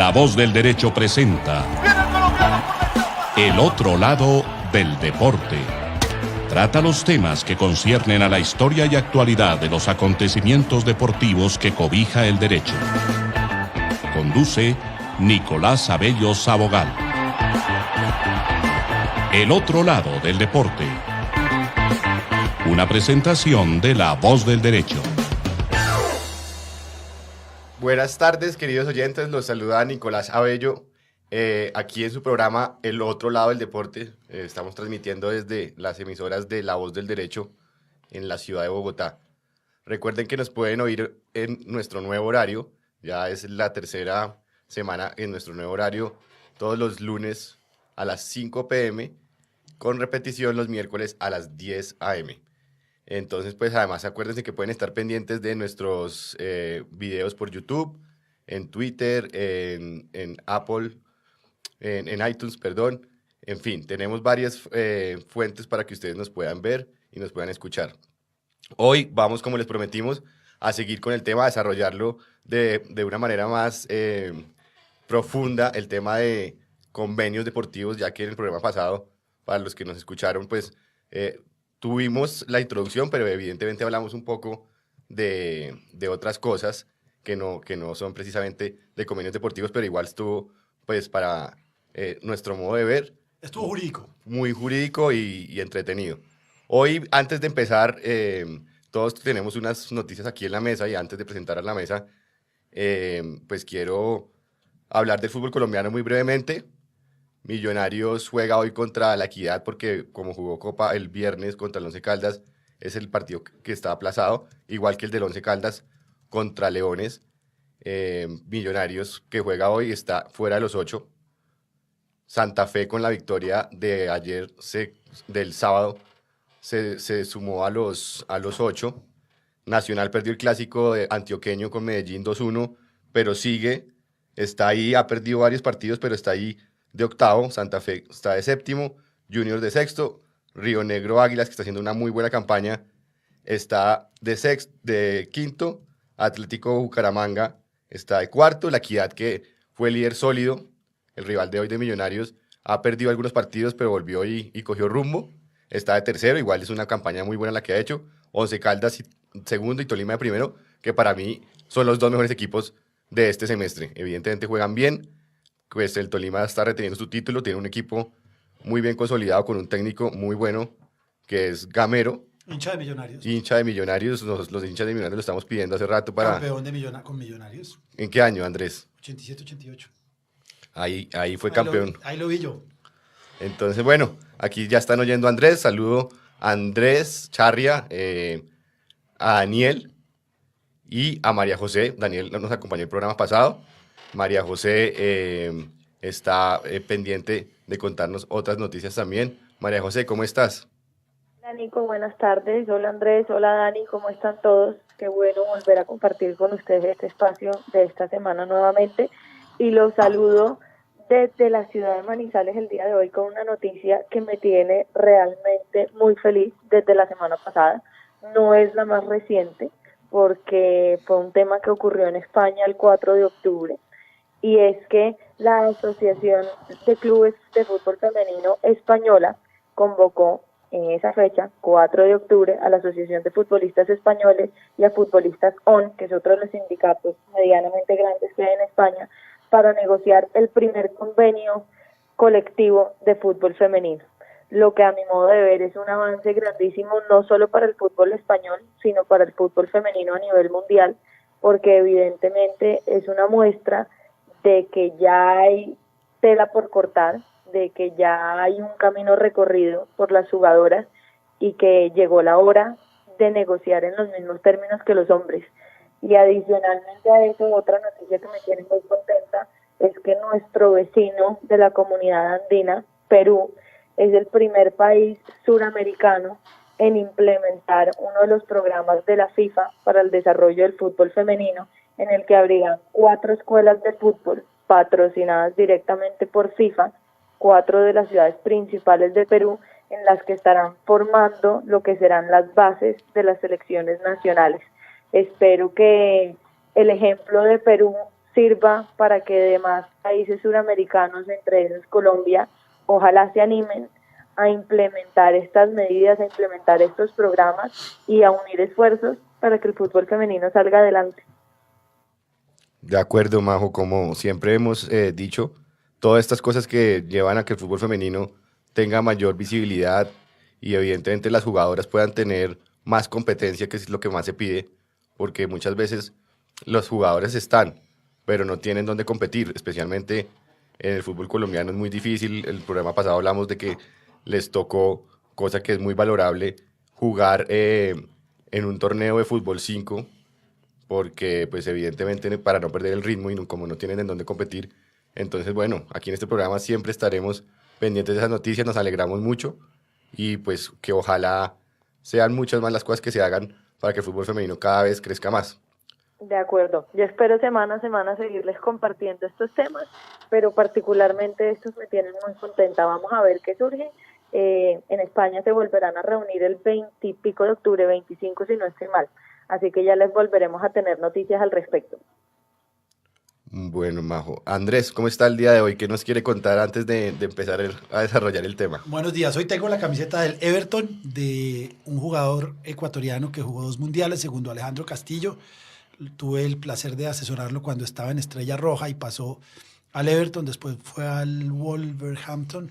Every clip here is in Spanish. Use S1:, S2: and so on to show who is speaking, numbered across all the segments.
S1: La Voz del Derecho presenta El otro lado del deporte. Trata los temas que conciernen a la historia y actualidad de los acontecimientos deportivos que cobija el derecho. Conduce Nicolás Abello Sabogal. El otro lado del deporte. Una presentación de La Voz del Derecho.
S2: Buenas tardes, queridos oyentes. Los saluda Nicolás Abello. Aquí en su programa El otro lado del deporte. Estamos transmitiendo desde las emisoras de La Voz del Derecho en la ciudad de Bogotá. Recuerden que nos pueden oír en nuestro nuevo horario. Ya es la tercera semana en nuestro nuevo horario, todos los lunes a las 5 p.m. con repetición los miércoles a las 10 a.m. Entonces, pues además acuérdense que pueden estar pendientes de nuestros videos por YouTube, en Twitter, en Apple, en iTunes, perdón. En fin, tenemos varias fuentes para que ustedes nos puedan ver y nos puedan escuchar. Hoy vamos, como les prometimos, a seguir con el tema, a desarrollarlo de una manera más profunda, el tema de convenios deportivos, ya que en el programa pasado, para los que nos escucharon, pues tuvimos la introducción, pero evidentemente hablamos un poco de otras cosas que no son precisamente de convenios deportivos, pero igual estuvo, pues, para nuestro modo de ver.
S3: Estuvo jurídico.
S2: Muy jurídico y entretenido. Hoy, antes de empezar, todos tenemos unas noticias aquí en la mesa y antes de presentar a la mesa, pues quiero hablar del fútbol colombiano muy brevemente. Millonarios juega hoy contra La Equidad porque como jugó Copa el viernes contra el Once Caldas, es el partido que está aplazado, igual que el del Once Caldas contra Leones. Millonarios que juega hoy está fuera de los 8. Santa Fe con la victoria de ayer, del sábado, se sumó a los 8. Nacional perdió el clásico de antioqueño con Medellín 2-1, pero está ahí, ha perdido varios partidos, pero está ahí de octavo. Santa Fe está de séptimo, Junior de sexto, Río Negro Águilas, que está haciendo una muy buena campaña, está de quinto, Atlético Bucaramanga está de cuarto, La Equidad, que fue líder sólido, el rival de hoy de Millonarios, ha perdido algunos partidos, pero volvió y cogió rumbo, está de tercero, igual es una campaña muy buena la que ha hecho. Once Caldas segundo y Tolima de primero, que para mí son los dos mejores equipos de este semestre. Evidentemente juegan bien, pues el Tolima está reteniendo su título, tiene un equipo muy bien consolidado con un técnico muy bueno, que es Gamero.
S3: Hincha de Millonarios.
S2: Hincha de Millonarios, los hinchas de Millonarios lo estamos pidiendo hace rato para...
S3: Campeón con Millonarios.
S2: ¿En qué año, Andrés?
S3: 87-88.
S2: Ahí fue campeón.
S3: Ahí lo vi yo.
S2: Entonces, bueno, aquí ya están oyendo a Andrés. Saludo a Andrés Charria, a Daniel y a María José. Daniel nos acompañó el programa pasado. María José está pendiente de contarnos otras noticias también. María José, ¿cómo estás?
S4: Hola Nico, buenas tardes. Hola Andrés, hola Dani, ¿cómo están todos? Qué bueno volver a compartir con ustedes este espacio de esta semana nuevamente. Y los saludo desde la ciudad de Manizales el día de hoy con una noticia que me tiene realmente muy feliz desde la semana pasada. No es la más reciente porque fue un tema que ocurrió en España el 4 de octubre. Y es que la Asociación de Clubes de Fútbol Femenino Española convocó en esa fecha, 4 de octubre, a la Asociación de Futbolistas Españoles y a Futbolistas ON, que es otro de los sindicatos medianamente grandes que hay en España, para negociar el primer convenio colectivo de fútbol femenino. Lo que a mi modo de ver es un avance grandísimo, no solo para el fútbol español, sino para el fútbol femenino a nivel mundial, porque evidentemente es una muestra de que ya hay tela por cortar, de que ya hay un camino recorrido por las jugadoras y que llegó la hora de negociar en los mismos términos que los hombres. Y adicionalmente a eso, otra noticia que me tiene muy contenta es que nuestro vecino de la comunidad andina, Perú, es el primer país suramericano en implementar uno de los programas de la FIFA para el desarrollo del fútbol femenino, en el que abrigan 4 escuelas de fútbol patrocinadas directamente por FIFA, 4 de las ciudades principales de Perú, en las que estarán formando lo que serán las bases de las selecciones nacionales. Espero que el ejemplo de Perú sirva para que demás países suramericanos, entre esos Colombia, ojalá se animen a implementar estas medidas, a implementar estos programas y a unir esfuerzos para que el fútbol femenino salga adelante.
S2: De acuerdo, Majo, como siempre hemos dicho, todas estas cosas que llevan a que el fútbol femenino tenga mayor visibilidad y evidentemente las jugadoras puedan tener más competencia, que es lo que más se pide, porque muchas veces los jugadores están, pero no tienen dónde competir, especialmente en el fútbol colombiano es muy difícil. El programa pasado hablamos de que les tocó, cosa que es muy valorable, jugar en un torneo de fútbol 5, porque pues evidentemente para no perder el ritmo y como no tienen en dónde competir. Entonces, bueno, aquí en este programa siempre estaremos pendientes de esas noticias, nos alegramos mucho y pues que ojalá sean muchas más las cosas que se hagan para que el fútbol femenino cada vez crezca más.
S4: De acuerdo, yo espero semana a semana seguirles compartiendo estos temas, pero particularmente estos me tienen muy contenta. Vamos a ver qué surge. En España se volverán a reunir el 20 y pico de octubre, 25 si no estoy mal, así que ya les volveremos a tener noticias al respecto.
S2: Bueno, Majo. Andrés, ¿cómo está el día de hoy? ¿Qué nos quiere contar antes de empezar a desarrollar el tema?
S3: Buenos días, hoy tengo la camiseta del Everton, de un jugador ecuatoriano que jugó 2 mundiales, segundo Alejandro Castillo. Tuve el placer de asesorarlo cuando estaba en Estrella Roja y pasó al Everton, después fue al Wolverhampton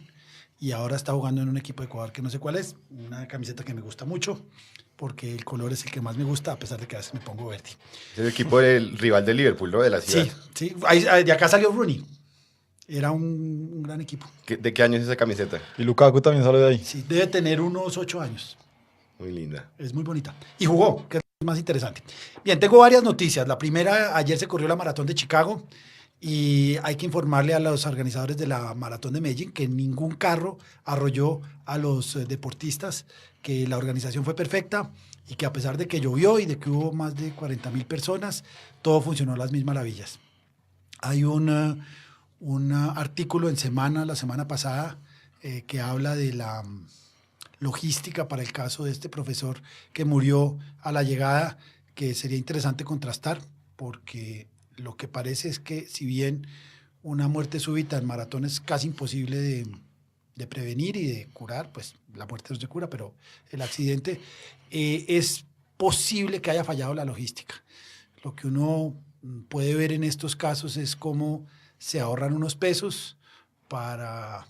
S3: y ahora está jugando en un equipo de Ecuador que no sé cuál es, una camiseta que me gusta mucho porque el color es el que más me gusta, a pesar de que a veces me pongo verde.
S2: Es el equipo del rival del Liverpool, ¿no? De la ciudad.
S3: Sí, de acá salió Rooney, era un gran equipo.
S2: ¿De qué año es esa camiseta?
S5: Y Lukaku también sale de ahí.
S3: Sí, debe tener unos 8 años.
S2: Muy linda.
S3: Es muy bonita. Y jugó, que es más interesante. Bien, tengo varias noticias. La primera, ayer se corrió la maratón de Chicago y hay que informarle a los organizadores de la maratón de Medellín que ningún carro arrolló a los deportistas, que la organización fue perfecta y que a pesar de que llovió y de que hubo más de 40.000 personas, todo funcionó a las mil maravillas. Hay un artículo en la semana pasada, que habla de la logística para el caso de este profesor que murió a la llegada, que sería interesante contrastar, porque lo que parece es que si bien una muerte súbita en maratón es casi imposible de prevenir y de curar, pues la muerte no se cura, pero el accidente es posible que haya fallado la logística. Lo que uno puede ver en estos casos es cómo se ahorran unos pesos para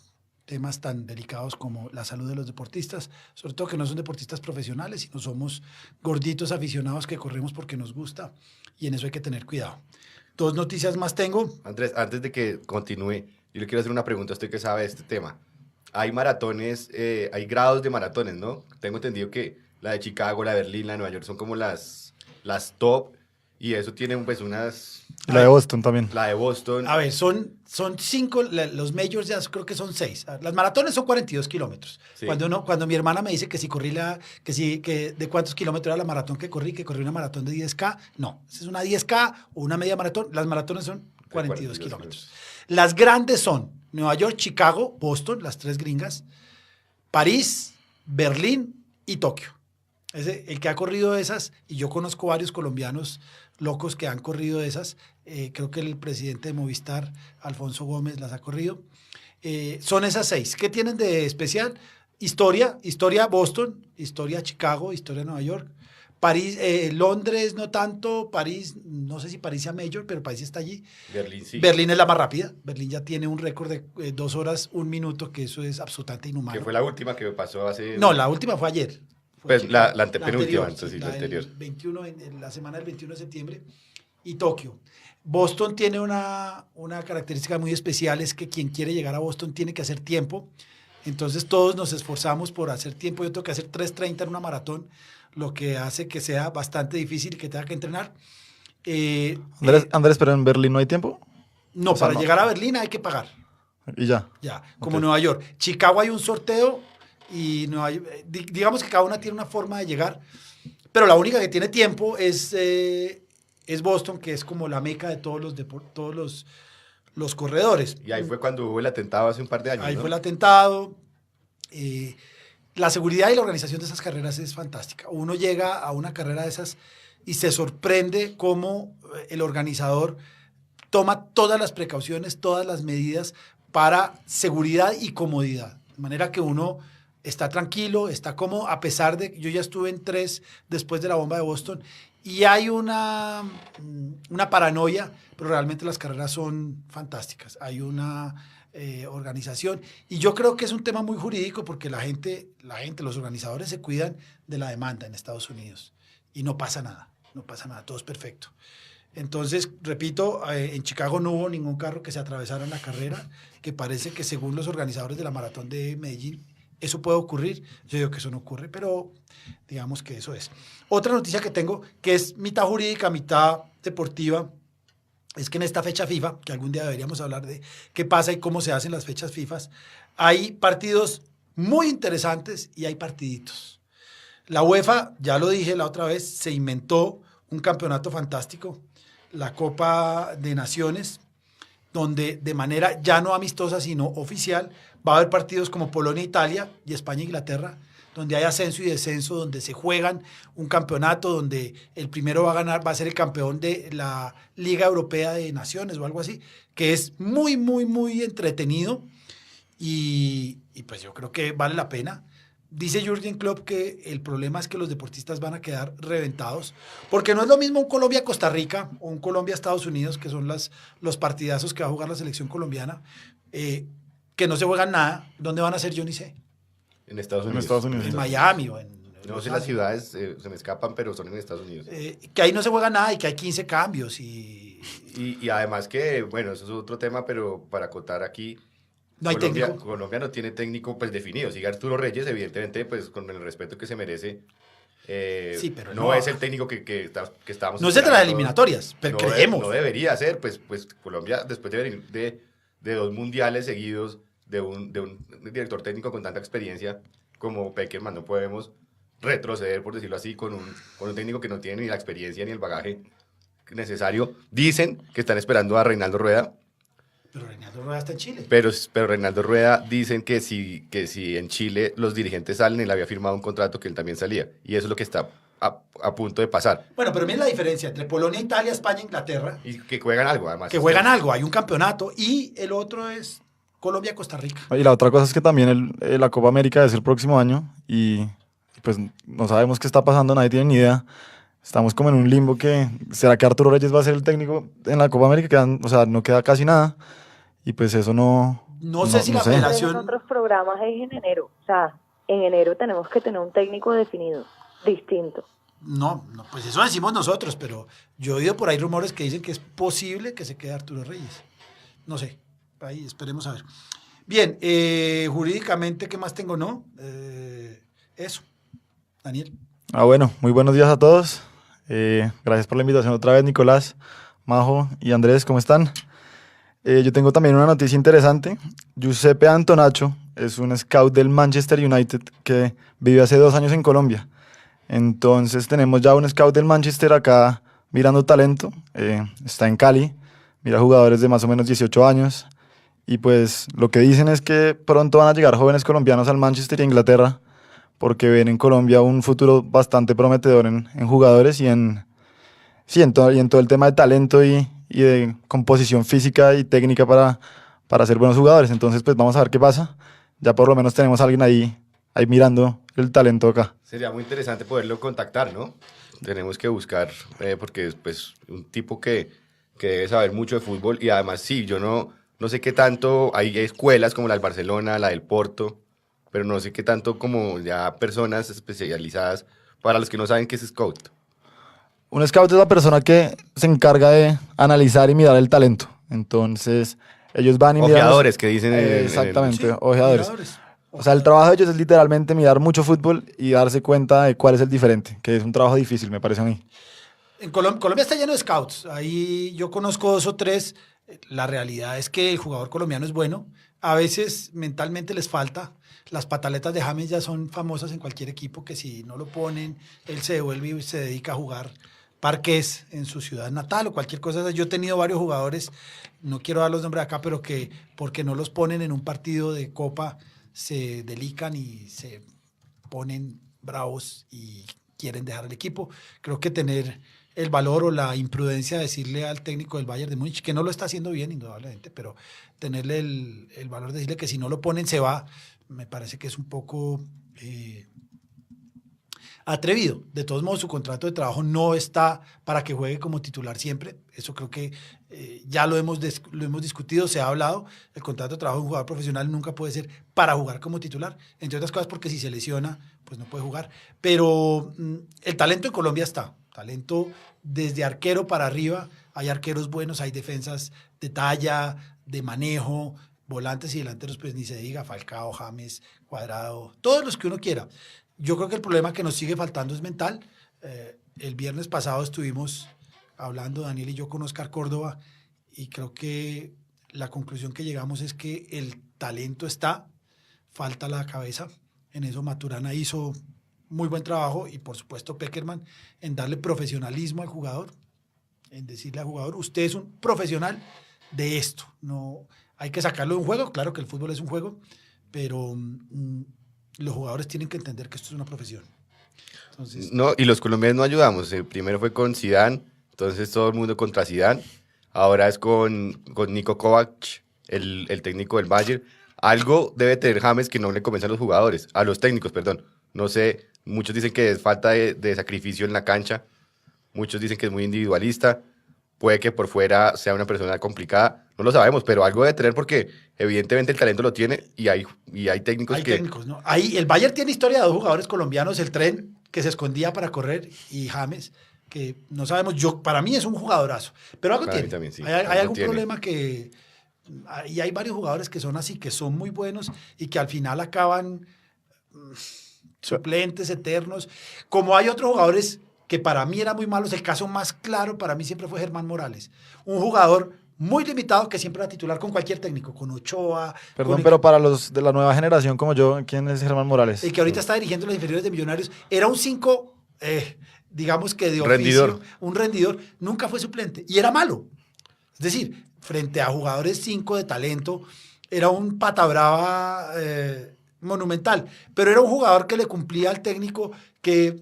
S3: temas tan delicados como la salud de los deportistas, sobre todo que no son deportistas profesionales, sino somos gorditos aficionados que corremos porque nos gusta y en eso hay que tener cuidado. 2 noticias más tengo.
S2: Andrés, antes de que continúe, yo le quiero hacer una pregunta a usted que sabe de este tema. Hay maratones, hay grados de maratones, ¿no? Tengo entendido que la de Chicago, la de Berlín, la de Nueva York son como las top y eso tiene pues unas...
S5: La de Boston también.
S2: La de Boston.
S3: A ver, son 5, los majors ya creo que son 6. Las maratones son 42 kilómetros.
S2: Sí.
S3: Cuando mi hermana me dice que si corrí que de cuántos kilómetros era la maratón que corrí una maratón de 10K, no, es una 10K o una media maratón, las maratones son 42 kilómetros. Las grandes son Nueva York, Chicago, Boston, las 3 gringas, París, Berlín y Tokio. El que ha corrido esas, y yo conozco varios colombianos locos que han corrido esas, creo que el presidente de Movistar, Alfonso Gómez, las ha corrido. Son esas 6. ¿Qué tienen de especial? Historia Boston, historia Chicago, historia Nueva York. París, Londres no tanto, París, no sé si París sea mayor, pero París está allí.
S2: Berlín sí.
S3: Berlín es la más rápida, Berlín ya tiene un récord de 2 horas, 1 minuto, que eso es absolutamente inhumano.
S2: Que fue la última que pasó hace...
S3: No, la última fue ayer.
S2: Pues la antepenúltima, entonces sí,
S3: la
S2: la anterior.
S3: 21, en la semana del 21 de septiembre. Y Tokio. Boston tiene una característica muy especial, es que quien quiere llegar a Boston tiene que hacer tiempo. Entonces todos nos esforzamos por hacer tiempo. Yo tengo que hacer 3:30 en una maratón, lo que hace que sea bastante difícil y que tenga que entrenar.
S5: Andrés, pero en Berlín no hay tiempo.
S3: No,
S5: O sea,
S3: para
S5: no.
S3: llegar a Berlín hay que pagar.
S5: Y ya.
S3: Ya, como
S5: Ok.
S3: Nueva York. Chicago hay un sorteo y digamos que cada una tiene una forma de llegar, pero la única que tiene tiempo es Boston, que es como la meca de todos los corredores.
S2: Y ahí fue cuando hubo el atentado hace un par de años,
S3: Ahí
S2: ¿no?
S3: fue el atentado. La seguridad y la organización de esas carreras es fantástica. Uno llega a una carrera de esas y se sorprende cómo el organizador toma todas las precauciones, todas las medidas para seguridad y comodidad. De manera que uno está tranquilo, está cómodo, a pesar de que yo ya estuve en 3 después de la bomba de Boston, y hay una paranoia, pero realmente las carreras son fantásticas. Hay una organización, y yo creo que es un tema muy jurídico porque la gente, los organizadores se cuidan de la demanda en Estados Unidos y no pasa nada, todo es perfecto. Entonces, repito, en Chicago no hubo ningún carro que se atravesara en la carrera, que parece que según los organizadores de la Maratón de Medellín, eso puede ocurrir. Yo digo que eso no ocurre, pero digamos que eso es. Otra noticia que tengo, que es mitad jurídica, mitad deportiva, es que en esta fecha FIFA, que algún día deberíamos hablar de qué pasa y cómo se hacen las fechas FIFA, hay partidos muy interesantes y hay partiditos. La UEFA, ya lo dije la otra vez, se inventó un campeonato fantástico, la Copa de Naciones, donde de manera ya no amistosa, sino oficial, va a haber partidos como Polonia-Italia y España-Inglaterra, donde hay ascenso y descenso, donde se juegan un campeonato, donde el primero va a ganar, va a ser el campeón de la Liga Europea de Naciones o algo así, que es muy, muy, muy entretenido y pues yo creo que vale la pena. Dice Jürgen Klopp que el problema es que los deportistas van a quedar reventados, porque no es lo mismo un Colombia-Costa Rica o un Colombia-Estados Unidos, que son los partidazos que va a jugar la selección colombiana, que no se juegan nada. ¿Dónde van a ser? Yo ni sé.
S2: En Estados Unidos.
S5: En Estados Unidos.
S3: En Miami o en...
S2: No sé las ciudades, se me escapan, pero son en Estados Unidos.
S3: Que ahí no se juega nada y que hay 15 cambios
S2: Y además que, bueno, eso es otro tema, pero para acotar aquí...
S3: No hay técnico.
S2: Colombia no tiene técnico pues definido. Sigue Arturo Reyes, evidentemente, pues con el respeto que se merece.
S3: Sí, pero
S2: no es el técnico que estábamos.
S3: No es el de las eliminatorias, pero
S2: no
S3: creemos.
S2: No debería ser, pues Colombia, después de venir de 2 mundiales seguidos, de un director técnico con tanta experiencia como Pekerman, no podemos retroceder, por decirlo así, con un técnico que no tiene ni la experiencia ni el bagaje necesario. Dicen que están esperando a Reinaldo Rueda.
S3: Pero Reinaldo Rueda está en Chile.
S2: Pero Reinaldo Rueda dicen que si en Chile los dirigentes salen, él había firmado un contrato que él también salía. Y eso es lo que está a punto de pasar.
S3: Bueno, pero miren la diferencia entre Polonia, Italia, España, Inglaterra.
S2: Y que juegan algo, además.
S3: Que juegan algo, hay un campeonato. Y el otro es Colombia, Costa Rica.
S5: Y la otra cosa es que también la Copa América es el próximo año y pues no sabemos qué está pasando, nadie tiene ni idea. Estamos como en un limbo que, ¿será que Arturo Reyes va a ser el técnico en la Copa América? O sea, no queda casi nada. Y pues eso no...
S3: No sé si la federación...
S4: En otros programas es en enero. O sea, en enero tenemos que tener un técnico definido, distinto.
S3: No, pues eso decimos nosotros, pero yo he oído por ahí rumores que dicen que es posible que se quede Arturo Reyes. No sé, ahí esperemos a ver. Bien, jurídicamente, ¿qué más tengo? No, eso. Daniel.
S5: Bueno, muy buenos días a todos. Gracias por la invitación otra vez, Nicolás, Majo y Andrés, ¿cómo están? Yo tengo también una noticia interesante. Giuseppe Antonaccio es un scout del Manchester United que vive hace 2 años en Colombia. Entonces tenemos ya un scout del Manchester acá mirando talento. Está en Cali, mira jugadores de más o menos 18 años. Y pues lo que dicen es que pronto van a llegar jóvenes colombianos al Manchester y a Inglaterra porque ven en Colombia un futuro bastante prometedor en jugadores y en todo el tema de talento y de composición física y técnica para ser buenos jugadores. Entonces, pues vamos a ver qué pasa. Ya por lo menos tenemos a alguien ahí mirando el talento acá.
S2: Sería muy interesante poderlo contactar, ¿no? Tenemos que buscar, porque es pues, un tipo que debe saber mucho de fútbol y además sí, yo no sé qué tanto, hay escuelas como la del Barcelona, la del Porto, pero no sé qué tanto como ya personas especializadas para los que no saben qué es scout.
S5: Un scout es la persona que se encarga de analizar y mirar el talento. Entonces, ellos van y miran...
S2: Ojeadores, que dicen...
S5: exactamente,
S3: Sí,
S5: ojeadores. O sea, el trabajo de ellos es literalmente mirar mucho fútbol y darse cuenta de cuál es el diferente, que es un trabajo difícil, me parece a mí.
S3: En Colombia está lleno de scouts. Ahí yo conozco 2 o 3. La realidad es que el jugador colombiano es bueno. A veces mentalmente les falta. Las pataletas de James ya son famosas en cualquier equipo, que si no lo ponen, él se devuelve y se dedica a jugar parques en su ciudad natal o cualquier cosa. Yo he tenido varios jugadores, no quiero dar los nombres acá, pero que porque no los ponen en un partido de Copa se delican y se ponen bravos y quieren dejar el equipo. Creo que tener el valor o la imprudencia de decirle al técnico del Bayern de Múnich, que no lo está haciendo bien, indudablemente, pero tenerle el valor de decirle que si no lo ponen se va, me parece que es un poco atrevido. De todos modos, su contrato de trabajo no está para que juegue como titular siempre. Eso creo que ya lo hemos discutido, se ha hablado. El contrato de trabajo de un jugador profesional nunca puede ser para jugar como titular, entre otras cosas porque si se lesiona, pues no puede jugar. Pero el talento en Colombia está. Talento desde arquero para arriba. Hay arqueros buenos, hay defensas de talla, de manejo, volantes y delanteros, pues ni se diga, Falcao, James, Cuadrado, todos los que uno quiera. Yo creo que el problema que nos sigue faltando es mental. El viernes pasado estuvimos hablando, Daniel y yo, con Oscar Córdoba, y creo que la conclusión que llegamos es que el talento está, falta la cabeza. En eso Maturana hizo muy buen trabajo, y por supuesto Pekerman, en darle profesionalismo al jugador, en decirle al jugador, usted es un profesional de esto. No hay que sacarlo de un juego, claro que el fútbol es un juego, pero los jugadores tienen que entender que esto es una profesión. Entonces,
S2: no, y los colombianos no ayudamos. Primero fue con Zidane, entonces todo el mundo contra Zidane. Ahora es con Niko Kovac, el técnico del Bayern. Algo debe tener James que no le convence a los jugadores, a los técnicos, perdón. No sé, muchos dicen que es falta de sacrificio en la cancha, muchos dicen que es muy individualista, puede que por fuera sea una persona complicada, no lo sabemos, pero algo debe tener porque evidentemente el talento lo tiene y hay técnicos que...
S3: técnicos, ¿no? Ahí, el Bayern tiene historia de dos jugadores colombianos, el Tren, que se escondía para correr, y James, que no sabemos, para mí es un jugadorazo, pero algo
S2: Para
S3: tiene.
S2: mí también, sí,
S3: Hay
S2: algo
S3: algún
S2: tiene.
S3: problema que... Y hay varios jugadores que son así, que son muy buenos y que al final acaban suplentes eternos. Como hay otros jugadores que para mí eran muy malos, el caso más claro para mí siempre fue Germán Morales. Un jugador muy limitado que siempre era titular con cualquier técnico, con Ochoa.
S5: Perdón, pero para los de la nueva generación como yo, ¿quién es Germán Morales?
S3: El que ahorita está dirigiendo los inferiores de Millonarios, era un 5, digamos que de oficio,
S2: Rendidor.
S3: un rendidor, nunca fue suplente y era malo. Es decir, frente a jugadores 5 de talento, era un pata brava monumental, pero era un jugador que le cumplía al técnico, que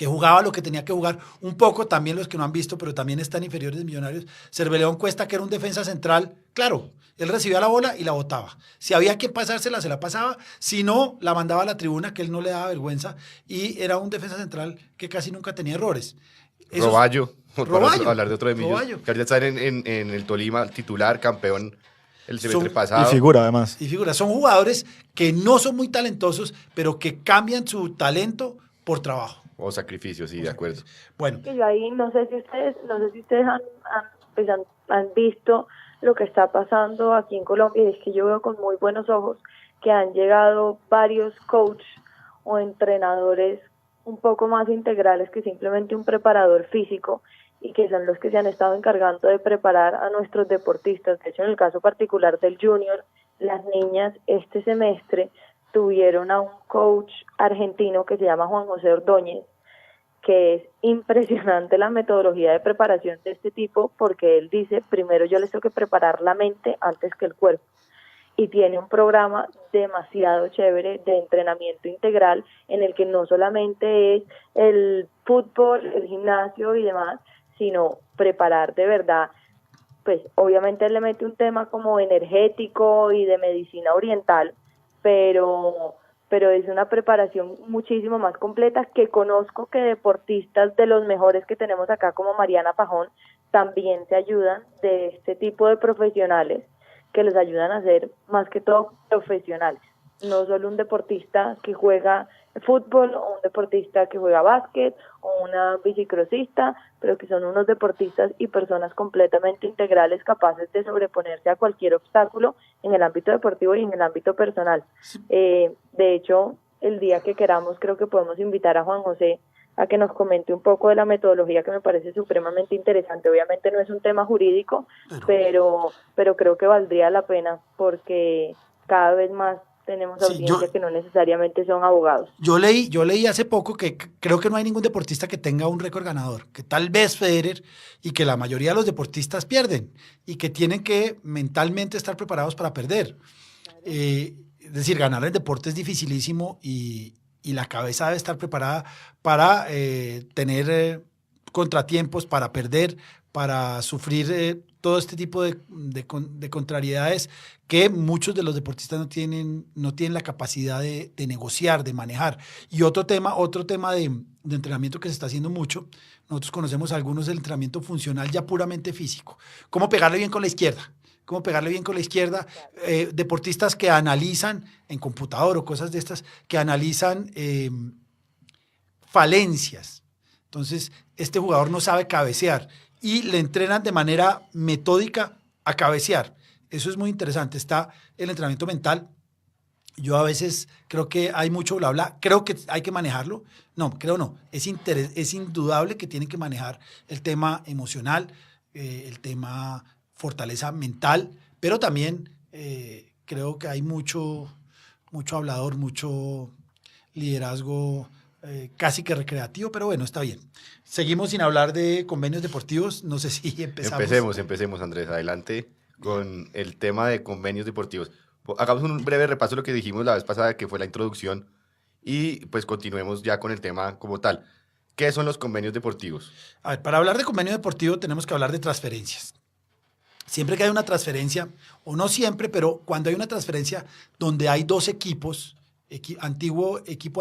S3: jugaba lo que tenía que jugar, un poco también los que no han visto, pero también están inferiores de Millonarios. Cerveleón Cuesta, que era un defensa central, claro, él recibía la bola y la botaba. Si había que pasársela, se la pasaba, si no, la mandaba a la tribuna, que él no le daba vergüenza, y era un defensa central que casi nunca tenía errores.
S2: Roballo,
S3: Roballo,
S2: para hablar de otro de Millos,
S3: Roballo.
S2: que ahorita está en el Tolima, titular, campeón el semestre pasado.
S5: Y figura, además.
S3: Y figura, son jugadores que no son muy talentosos, pero que cambian su talento por trabajo.
S2: O sacrificio, sí, de acuerdo.
S3: Bueno,
S4: Que yo ahí no sé si ustedes pues han visto lo que está pasando aquí en Colombia, y es que yo veo con muy buenos ojos que han llegado varios coaches o entrenadores un poco más integrales que simplemente un preparador físico, y que son los que se han estado encargando de preparar a nuestros deportistas. De hecho, en el caso particular del Junior, las niñas este semestre tuvieron a un coach argentino que se llama Juan José Ordóñez, que es impresionante la metodología de preparación de este tipo, porque él dice, primero yo les tengo que preparar la mente antes que el cuerpo, y tiene un programa demasiado chévere de entrenamiento integral en el que no solamente es el fútbol, el gimnasio y demás, sino preparar de verdad. Pues obviamente él le mete un tema como energético y de medicina oriental, pero es una preparación muchísimo más completa, que conozco que deportistas de los mejores que tenemos acá, como Mariana Pajón, también se ayudan de este tipo de profesionales que les ayudan a ser más que todo profesionales, no solo un deportista que juega fútbol o un deportista que juega básquet o una bicicrosista, pero que son unos deportistas y personas completamente integrales, capaces de sobreponerse a cualquier obstáculo en el ámbito deportivo y en el ámbito personal. De hecho, el día que queramos, creo que podemos invitar a Juan José a que nos comente un poco de la metodología, que me parece supremamente interesante. Obviamente no es un tema jurídico, pero creo que valdría la pena, porque cada vez más tenemos audiencia que no necesariamente son abogados.
S3: Yo leí hace poco que creo que no hay ningún deportista que tenga un récord ganador, que tal vez Federer, y que la mayoría de los deportistas pierden, y que tienen que mentalmente estar preparados para perder. Es decir, ganar el deporte es dificilísimo, y y la cabeza debe estar preparada para tener contratiempos, para perder, para sufrir todo este tipo de contrariedades que muchos de los deportistas no tienen la capacidad de negociar, de manejar. Y otro tema de entrenamiento que se está haciendo mucho, nosotros conocemos algunos del entrenamiento funcional ya puramente físico. Cómo pegarle bien con la izquierda. Deportistas que analizan en computador o cosas de estas, que analizan falencias. Entonces, este jugador no sabe cabecear y le entrenan de manera metódica a cabecear. Eso es muy interesante. Está el entrenamiento mental. Yo a veces creo que hay mucho bla bla. Creo que hay que manejarlo. No, creo no. Es indudable que tienen que manejar el tema emocional, el tema fortaleza mental, pero también creo que hay mucho hablador, mucho liderazgo casi que recreativo, pero bueno, está bien. Seguimos sin hablar de convenios deportivos, no sé si empezamos.
S2: Empecemos, Andrés, adelante con el tema de convenios deportivos. Hagamos un breve repaso de lo que dijimos la vez pasada, que fue la introducción, y pues continuemos ya con el tema como tal. ¿Qué son los convenios deportivos?
S3: A ver, para hablar de convenio deportivo tenemos que hablar de transferencias. Siempre que hay una transferencia, o no siempre, pero cuando hay una transferencia donde hay dos equipos, equipo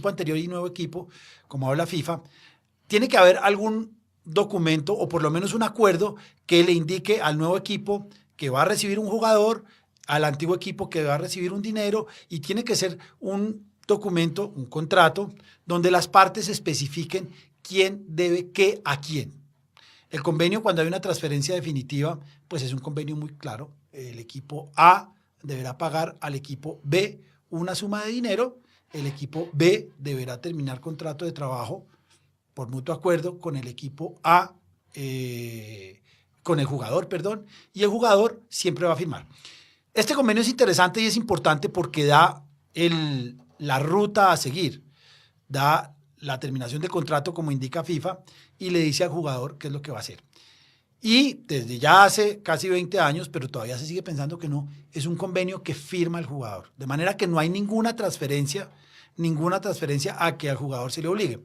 S3: anterior y nuevo equipo, como habla FIFA, tiene que haber algún documento o por lo menos un acuerdo que le indique al nuevo equipo que va a recibir un jugador, al antiguo equipo que va a recibir un dinero, y tiene que ser un documento, un contrato, donde las partes especifiquen quién debe qué a quién. El convenio, cuando hay una transferencia definitiva, pues es un convenio muy claro. El equipo A deberá pagar al equipo B una suma de dinero, el equipo B deberá terminar contrato de trabajo por mutuo acuerdo con el equipo A, con el jugador, perdón, y el jugador siempre va a firmar. Este convenio es interesante y es importante porque da la ruta a seguir, da la terminación del contrato como indica FIFA y le dice al jugador qué es lo que va a hacer. Y desde ya hace casi 20 años, pero todavía se sigue pensando que no, es un convenio que firma el jugador. De manera que no hay ninguna transferencia a que al jugador se le obligue.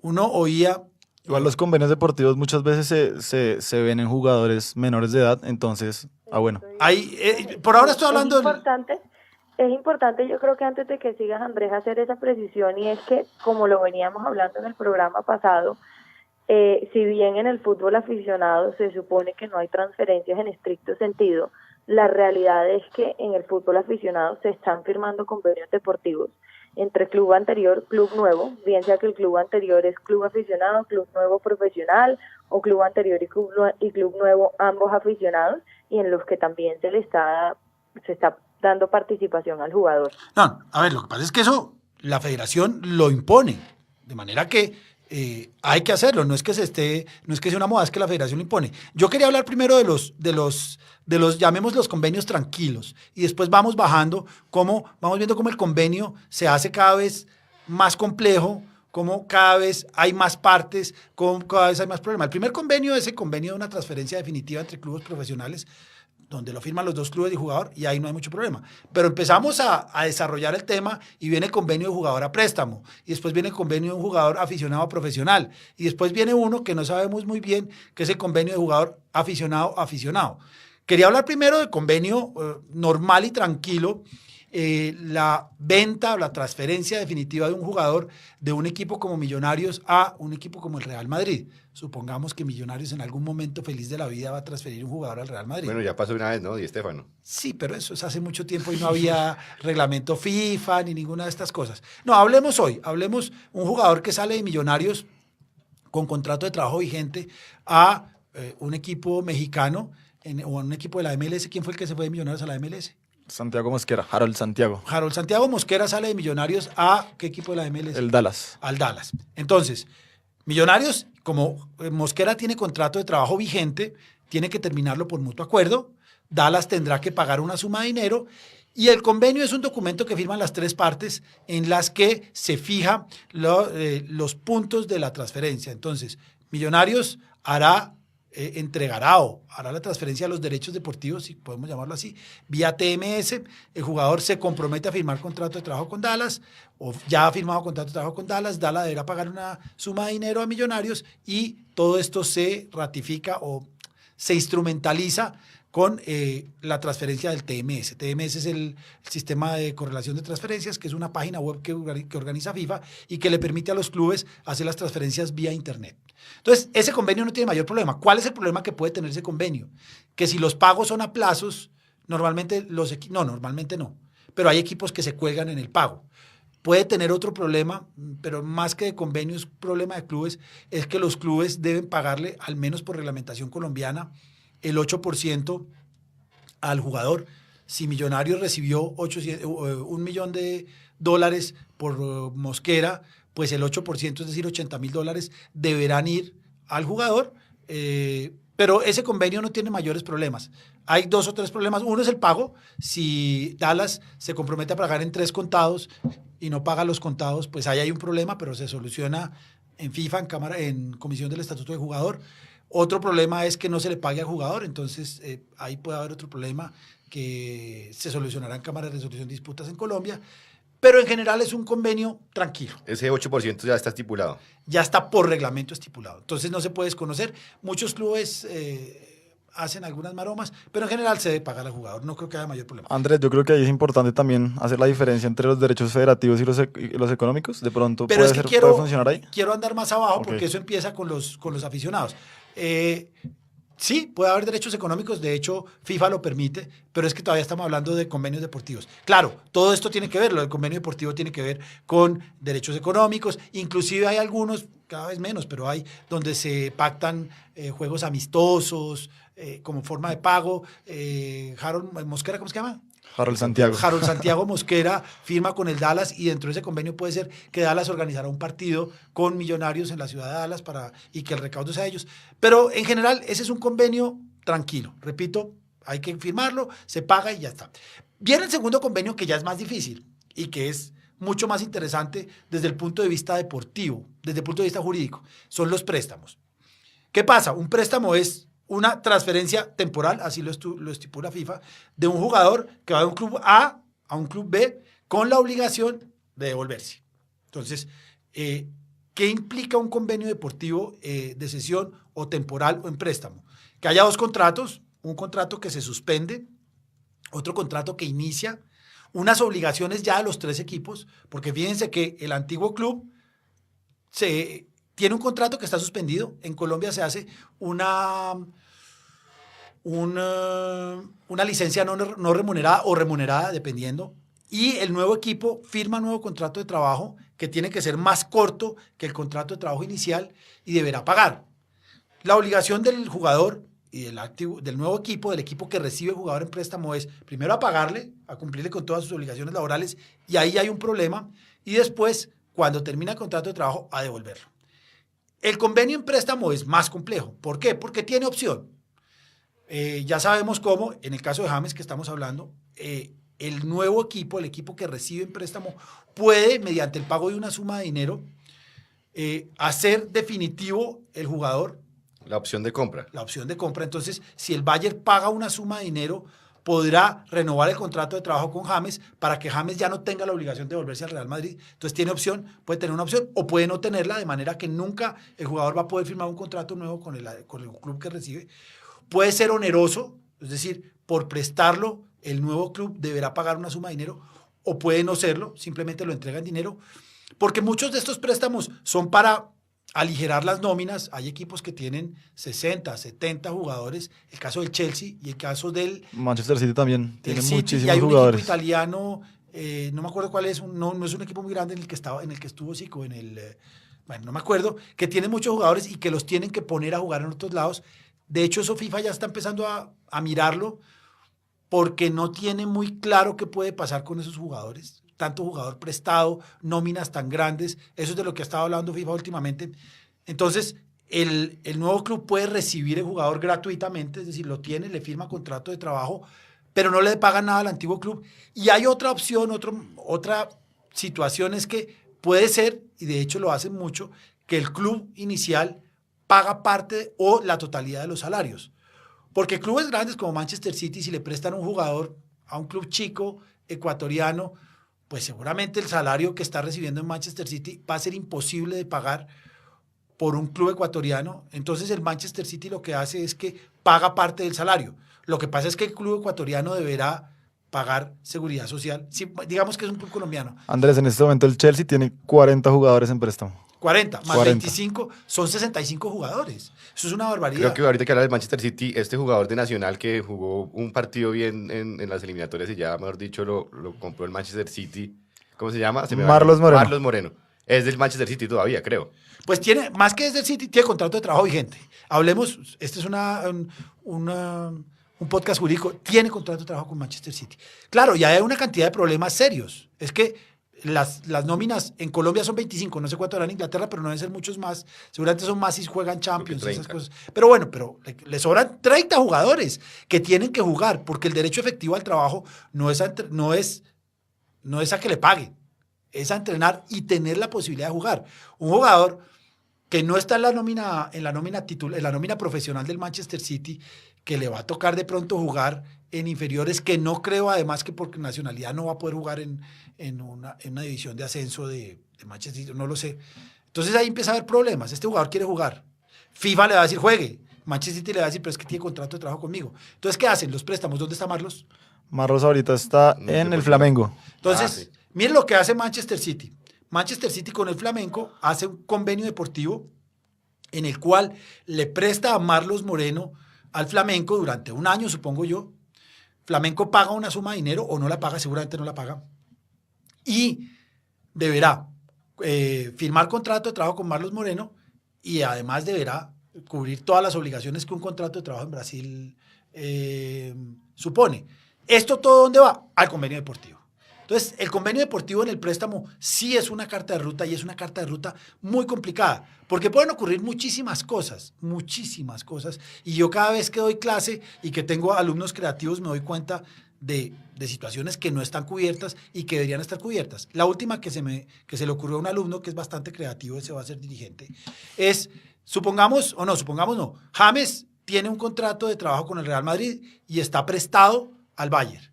S3: Uno oía...
S5: Igual los convenios deportivos muchas veces se ven en jugadores menores de edad, entonces, bueno.
S3: Por ahora estoy hablando...
S4: Es importante, yo creo que antes de que sigas, Andrés, hacer esa precisión, y es que, como lo veníamos hablando en el programa pasado, si bien en el fútbol aficionado se supone que no hay transferencias en estricto sentido, la realidad es que en el fútbol aficionado se están firmando convenios deportivos entre club anterior, club nuevo, bien sea que el club anterior es club aficionado, club nuevo profesional, o club anterior y club nuevo ambos aficionados, y en los que también se está dando participación al jugador.
S3: No, a ver, lo que pasa es que eso la federación lo impone, de manera que hay que hacerlo, no es que sea una moda, es que la federación lo impone. Yo quería hablar primero de los llamémoslos convenios tranquilos, y después vamos bajando, vamos viendo cómo el convenio se hace cada vez más complejo, cómo cada vez hay más partes, cómo cada vez hay más problemas. El primer convenio es el convenio de una transferencia definitiva entre clubes profesionales, donde lo firman los dos clubes y jugador, y ahí no hay mucho problema. Pero empezamos a desarrollar el tema y viene el convenio de jugador a préstamo, y después viene el convenio de un jugador aficionado a profesional, y después viene uno que no sabemos muy bien, que es el convenio de jugador aficionado a aficionado. Quería hablar primero del convenio normal y tranquilo, la venta o la transferencia definitiva de un jugador de un equipo como Millonarios a un equipo como el Real Madrid. Supongamos que Millonarios en algún momento feliz de la vida va a transferir un jugador al Real Madrid.
S2: Bueno, ya pasó una vez, ¿no? Di Stéfano.
S3: Sí, pero eso es hace mucho tiempo y no había reglamento FIFA ni ninguna de estas cosas. No, hablemos hoy. Hablemos un jugador que sale de Millonarios con contrato de trabajo vigente a un equipo mexicano o a un equipo de la MLS. ¿Quién fue el que se fue de Millonarios a la MLS?
S5: Santiago Mosquera, Harold Santiago.
S3: Harold Santiago Mosquera sale de Millonarios a ¿qué equipo de la MLS?
S5: El Dallas.
S3: Al Dallas. Entonces, Millonarios, como Mosquera tiene contrato de trabajo vigente, tiene que terminarlo por mutuo acuerdo. Dallas tendrá que pagar una suma de dinero, y el convenio es un documento que firman las tres partes en las que se fija los puntos de la transferencia. Entonces, Millonarios hará entregará o hará la transferencia de los derechos deportivos, si podemos llamarlo así, vía TMS. El jugador se compromete a firmar contrato de trabajo con Dallas, o ya ha firmado contrato de trabajo con Dallas. Dallas deberá pagar una suma de dinero a Millonarios y todo esto se ratifica o se instrumentaliza con la transferencia del TMS. TMS es el sistema de correlación de transferencias, que es una página web que organiza FIFA y que le permite a los clubes hacer las transferencias vía Internet. Entonces, ese convenio no tiene mayor problema. ¿Cuál es el problema que puede tener ese convenio? Que si los pagos son a plazos, normalmente normalmente no, pero hay equipos que se cuelgan en el pago. Puede tener otro problema, pero más que de convenio es problema de clubes, es que los clubes deben pagarle, al menos por reglamentación colombiana, el 8% al jugador. Si Millonarios recibió $1 millón por Mosquera, pues el 8%, es decir, $80.000, deberán ir al jugador, pero ese convenio no tiene mayores problemas. Hay 2 o 3 problemas. Uno es el pago. Si Dallas se compromete a pagar en 3 contados y no paga los contados, pues ahí hay un problema, pero se soluciona en FIFA, en Comisión del Estatuto del Jugador. Otro problema es que no se le pague al jugador, entonces ahí puede haber otro problema que se solucionará en Cámara de Resolución de Disputas en Colombia, pero en general es un convenio tranquilo.
S2: Ese 8% ya está estipulado.
S3: Ya está por reglamento estipulado, entonces no se puede desconocer. Muchos clubes hacen algunas maromas, pero en general se debe pagar al jugador, no creo que haya mayor problema.
S5: Andrés, yo creo que ahí es importante también hacer la diferencia entre los derechos federativos y los económicos. De pronto
S3: pero
S5: puede funcionar ahí.
S3: Quiero andar más abajo,
S5: Okay.
S3: porque eso empieza con los aficionados. Sí, puede haber derechos económicos, de hecho FIFA lo permite, pero es que todavía estamos hablando de convenios deportivos. Claro, todo esto tiene que ver, lo del convenio deportivo tiene que ver con derechos económicos, inclusive hay algunos, cada vez menos, pero hay donde se pactan juegos amistosos como forma de pago. Harold Mosquera, ¿cómo se llama?
S5: Harold Santiago.
S3: Harold Santiago Mosquera firma con el Dallas y dentro de ese convenio puede ser que Dallas organizará un partido con Millonarios en la ciudad de Dallas y que el recaudo sea de ellos. Pero en general ese es un convenio tranquilo. Repito, hay que firmarlo, se paga y ya está. Viene el segundo convenio, que ya es más difícil y que es mucho más interesante desde el punto de vista deportivo, desde el punto de vista jurídico. Son los préstamos. ¿Qué pasa? Un préstamo es una transferencia temporal, así lo estipula FIFA, de un jugador que va de un club A a un club B con la obligación de devolverse. Entonces, ¿qué implica un convenio deportivo de cesión o temporal o en préstamo? Que haya 2 contratos, un contrato que se suspende, otro contrato que inicia, unas obligaciones ya de los 3 equipos, porque fíjense que el antiguo club tiene un contrato que está suspendido. En Colombia se hace una licencia no remunerada o remunerada, dependiendo, y el nuevo equipo firma un nuevo contrato de trabajo que tiene que ser más corto que el contrato de trabajo inicial y deberá pagar. La obligación del jugador y del nuevo equipo, del equipo que recibe el jugador en préstamo, es primero a pagarle, a cumplirle con todas sus obligaciones laborales, y ahí hay un problema, y después, cuando termina el contrato de trabajo, a devolverlo. El convenio en préstamo es más complejo. ¿Por qué? Porque tiene opción. Ya sabemos cómo, en el caso de James que estamos hablando, el nuevo equipo, el equipo que recibe en préstamo, puede, mediante el pago de una suma de dinero, hacer definitivo el jugador.
S2: La opción de compra.
S3: La opción de compra. Entonces, si el Bayern paga una suma de dinero, podrá renovar el contrato de trabajo con James para que James ya no tenga la obligación de volverse al Real Madrid. Entonces tiene opción, puede tener una opción o puede no tenerla, de manera que nunca el jugador va a poder firmar un contrato nuevo con el club que recibe. Puede ser oneroso, es decir, por prestarlo, el nuevo club deberá pagar una suma de dinero, o puede no serlo, simplemente lo entrega en dinero, porque muchos de estos préstamos son para aligerar las nóminas. Hay equipos que tienen 60, 70 jugadores, el caso del Chelsea y el caso del
S5: Manchester City también tiene muchísimos
S3: y hay un
S5: jugadores.
S3: equipo italiano, no me acuerdo cuál es, no es un equipo muy grande en el que estuvo Zico, bueno, no me acuerdo, que tiene muchos jugadores y que los tienen que poner a jugar en otros lados. De hecho, eso FIFA ya está empezando a mirarlo, porque no tiene muy claro qué puede pasar con esos jugadores. Tanto jugador prestado, nóminas tan grandes, eso es de lo que ha estado hablando FIFA últimamente. Entonces, el nuevo club puede recibir el jugador gratuitamente, es decir, lo tiene, le firma contrato de trabajo, pero no le pagan nada al antiguo club. Y hay otra opción, otra situación es que puede ser, y de hecho lo hacen mucho, que el club inicial paga parte o la totalidad de los salarios. Porque clubes grandes como Manchester City, si le prestan un jugador a un club chico, ecuatoriano, pues seguramente el salario que está recibiendo en Manchester City va a ser imposible de pagar por un club ecuatoriano. Entonces el Manchester City lo que hace es que paga parte del salario. Lo que pasa es que el club ecuatoriano deberá pagar seguridad social. Si, digamos que es un club colombiano.
S5: Andrés, en este momento el Chelsea tiene 40 jugadores en préstamo.
S3: 40 más
S5: 40.
S3: 25 son 65 jugadores. Eso es una barbaridad.
S2: Creo que ahorita que habla del Manchester City, este jugador de Nacional que jugó un partido bien en las eliminatorias y ya, mejor dicho, lo compró el Manchester City. ¿Cómo se llama?
S5: Marlos Moreno.
S2: Marlos Moreno. Es del Manchester City todavía, creo.
S3: Pues tiene, más que desde el City, tiene contrato de trabajo vigente. Hablemos, este es un podcast jurídico, tiene contrato de trabajo con Manchester City. Claro, ya hay una cantidad de problemas serios. Es que las nóminas en Colombia son 25, no sé cuánto harán en Inglaterra, pero no deben ser muchos más. Seguramente son más si juegan Champions y esas cosas. Pero bueno, le sobran 30 jugadores que tienen que jugar, porque el derecho efectivo al trabajo no es a que le paguen, es a entrenar y tener la posibilidad de jugar. Un jugador que no está en la nómina profesional del Manchester City, que le va a tocar de pronto jugar en inferiores, que no creo además que por nacionalidad no va a poder jugar en una división de ascenso de Manchester City, no lo sé. Entonces ahí empieza a haber problemas. Este jugador quiere jugar. FIFA le va a decir juegue. Manchester City le va a decir, pero es que tiene contrato de trabajo conmigo. Entonces, ¿qué hacen? Los préstamos. ¿Dónde está Marlos?
S5: Marlos ahorita está en el Flamengo.
S3: Entonces,
S2: sí.
S3: Miren lo que hace Manchester City. Manchester City con el Flamengo hace un convenio deportivo en el cual le presta a Marlos Moreno al Flamengo durante un año, supongo yo. Flamengo paga una suma de dinero o no la paga, seguramente no la paga. Y deberá firmar contrato de trabajo con Marlos Moreno y además deberá cubrir todas las obligaciones que un contrato de trabajo en Brasil supone. ¿Esto todo dónde va? Al convenio deportivo. Entonces, el convenio deportivo en el préstamo sí es una carta de ruta y es una carta de ruta muy complicada, porque pueden ocurrir muchísimas cosas, y yo cada vez que doy clase y que tengo alumnos creativos me doy cuenta de situaciones que no están cubiertas y que deberían estar cubiertas. La última que se le ocurrió a un alumno que es bastante creativo, ese va a ser dirigente, es, supongamos no, James tiene un contrato de trabajo con el Real Madrid y está prestado al Bayern.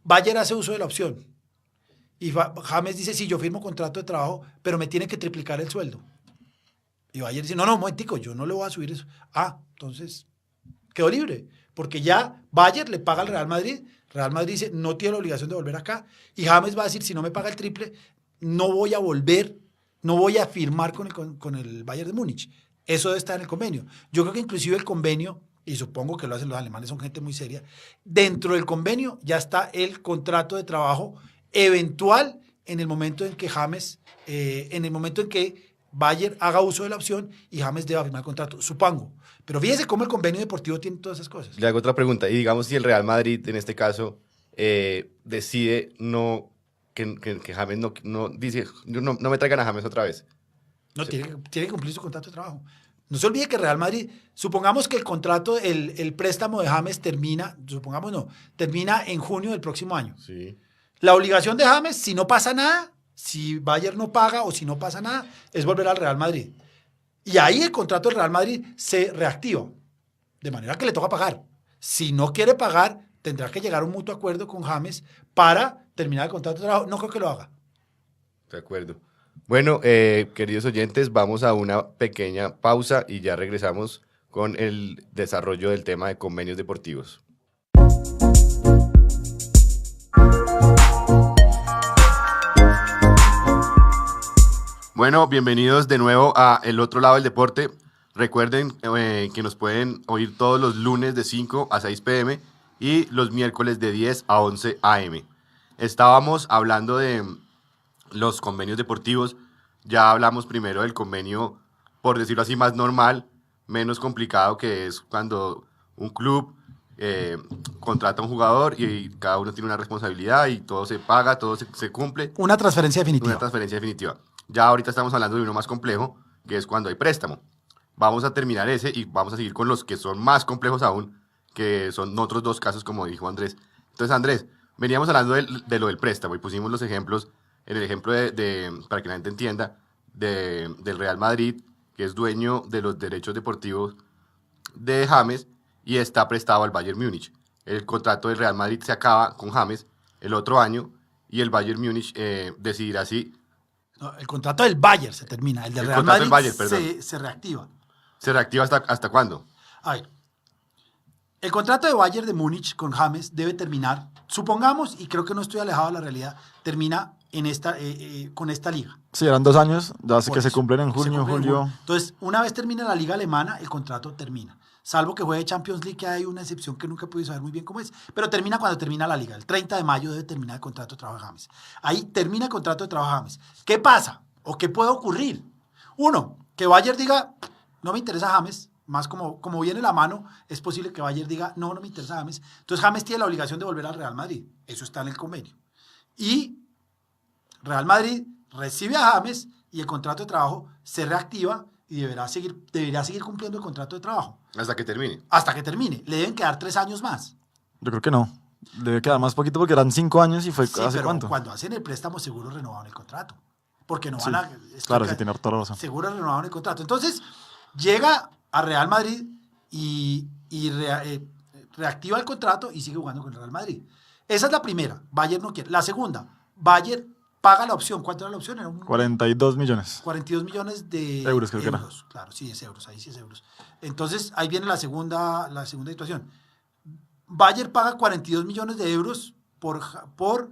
S3: Bayern hace uso de la opción. Y James dice, sí, yo firmo contrato de trabajo, pero me tiene que triplicar el sueldo. Y Bayern dice, no, momentico, yo no le voy a subir eso. Ah, entonces quedó libre, porque ya Bayern le paga al Real Madrid dice, no tiene la obligación de volver acá, y James va a decir, si no me paga el triple, no voy a firmar con el Bayern de Múnich. Eso debe estar en el convenio. Yo creo que inclusive el convenio, y supongo que lo hacen los alemanes, son gente muy seria, dentro del convenio ya está el contrato de trabajo eventual en el momento en que Bayern haga uso de la opción y James deba firmar el contrato, supongo. Pero fíjese cómo el convenio deportivo tiene todas esas cosas.
S2: Le hago otra pregunta. Y digamos si el Real Madrid, en este caso, decide que James no dice, no me traigan a James otra vez.
S3: No, sí. tiene que cumplir su contrato de trabajo. No se olvide que Real Madrid, supongamos que el contrato, el préstamo de James termina en junio del próximo año.
S2: Sí.
S3: La obligación de James, si no pasa nada, si Bayern no paga o si no pasa nada, es volver al Real Madrid. Y ahí el contrato del Real Madrid se reactiva, de manera que le toca pagar. Si no quiere pagar, tendrá que llegar a un mutuo acuerdo con James para terminar el contrato de trabajo. No creo que lo haga.
S2: De acuerdo. Bueno, queridos oyentes, vamos a una pequeña pausa y ya regresamos con el desarrollo del tema de convenios deportivos. Bueno, bienvenidos de nuevo a El Otro Lado del Deporte. Recuerden que nos pueden oír todos los lunes de 5 a 6 p.m. y los miércoles de 10 a 11 a.m. Estábamos hablando de los convenios deportivos. Ya hablamos primero del convenio, por decirlo así, más normal, menos complicado, que es cuando un club contrata a un jugador y cada uno tiene una responsabilidad y todo se paga, todo se cumple.
S3: Una transferencia definitiva.
S2: Una transferencia definitiva. Ya ahorita estamos hablando de uno más complejo, que es cuando hay préstamo. Vamos a terminar ese y vamos a seguir con los que son más complejos aún, que son otros dos casos, como dijo Andrés. Entonces, Andrés, veníamos hablando de lo del préstamo y pusimos los ejemplos, en el ejemplo para que la gente entienda, del Real Madrid, que es dueño de los derechos deportivos de James y está prestado al Bayern Múnich. El contrato del Real Madrid se acaba con James el otro año y el Bayern Múnich decidirá si...
S3: No, el contrato del Bayern se termina, el del
S2: El
S3: Real
S2: contrato
S3: Madrid
S2: del Bayern, perdón.
S3: se reactiva.
S2: ¿Se reactiva hasta cuándo?
S3: A ver, el contrato de Bayern de Múnich con James debe terminar, supongamos, y creo que no estoy alejado de la realidad, termina con esta liga.
S5: Sí, eran 2 años, ya sé
S3: Por
S5: que se
S3: eso,
S5: cumplen en
S3: se
S5: junio,
S3: cumple en
S5: julio.
S3: julio. Entonces, una vez termine la liga alemana, el contrato termina. Salvo que juegue Champions League, que hay una excepción que nunca he podido saber muy bien cómo es. Pero termina cuando termina la liga. El 30 de mayo debe terminar el contrato de trabajo de James. Ahí termina el contrato de trabajo de James. ¿Qué pasa? ¿O qué puede ocurrir? Uno, que Bayern diga, no me interesa James. Más como viene la mano, es posible que Bayern diga, no me interesa James. Entonces James tiene la obligación de volver al Real Madrid. Eso está en el convenio. Y Real Madrid recibe a James y el contrato de trabajo se reactiva y deberá seguir cumpliendo el contrato de trabajo.
S2: Hasta que termine.
S3: Hasta que termine. Le deben quedar 3 años más.
S5: Yo creo que no. Debe quedar más poquito porque eran 5 años y fue
S3: Sí,
S5: ¿hace
S3: pero
S5: cuánto?
S3: cuando hacen el préstamo seguro renovaban el contrato. Porque no
S5: Sí,
S3: van a...
S5: claro, sí tiene toda la razón.
S3: Seguro renovaban el contrato. Entonces, llega a Real Madrid y reactiva el contrato y sigue jugando con el Real Madrid. Esa es la primera. Bayern no quiere. La segunda, Bayern paga la opción. ¿Cuánto era la opción? Era
S5: 42 millones.
S3: 42 millones de
S5: Euros, creo que era.
S3: Claro, sí, es euros, ahí sí es euros. Entonces, ahí viene la segunda situación. Bayern paga 42 millones de euros por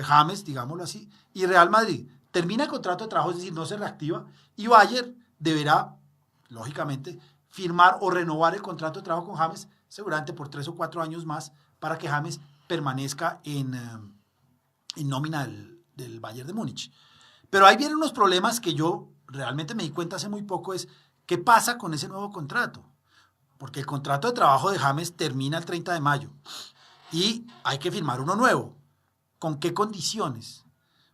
S3: James, digámoslo así, y Real Madrid termina el contrato de trabajo, es decir, no se reactiva, y Bayern deberá, lógicamente, firmar o renovar el contrato de trabajo con James, seguramente por 3 o 4 años más, para que James permanezca en nómina del Bayern de Múnich. Pero ahí vienen unos problemas que yo realmente me di cuenta hace muy poco, es qué pasa con ese nuevo contrato. Porque el contrato de trabajo de James termina el 30 de mayo y hay que firmar uno nuevo. ¿Con qué condiciones?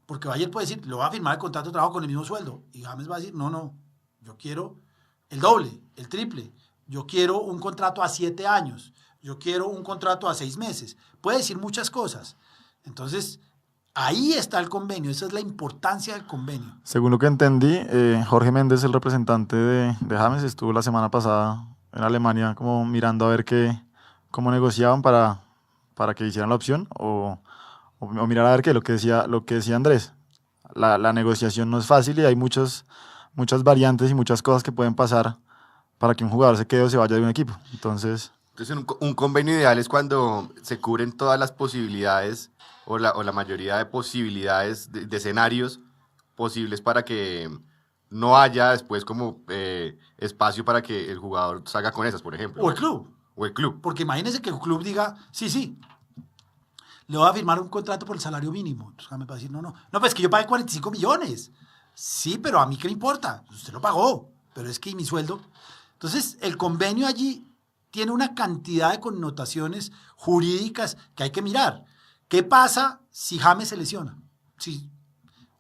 S3: Porque Bayern puede decir, lo va a firmar el contrato de trabajo con el mismo sueldo. Y James va a decir, no, yo quiero el doble, el triple. Yo quiero un contrato a 7 años. Yo quiero un contrato a 6 meses. Puede decir muchas cosas. Entonces, ahí está el convenio. Esa es la importancia del convenio.
S5: Según lo que entendí, Jorge Méndez, el representante de James, estuvo la semana pasada en Alemania como mirando a ver cómo negociaban para que hicieran la opción o mirar a ver qué, lo que decía Andrés. La negociación no es fácil y hay muchas variantes y muchas cosas que pueden pasar para que un jugador se quede o se vaya de un equipo. Entonces
S2: un convenio ideal es cuando se cubren todas las posibilidades o la mayoría de posibilidades de escenarios posibles para que no haya después como espacio para que el jugador salga con esas, por ejemplo.
S3: O el club.
S2: O el club.
S3: Porque imagínense que el club diga, sí, le voy a firmar un contrato por el salario mínimo. Entonces me va a decir, no, pues que yo pagué 45 millones. Sí, pero a mí qué me importa. Usted lo pagó, pero es que mi sueldo. Entonces, el convenio allí tiene una cantidad de connotaciones jurídicas que hay que mirar. ¿Qué pasa si James se lesiona?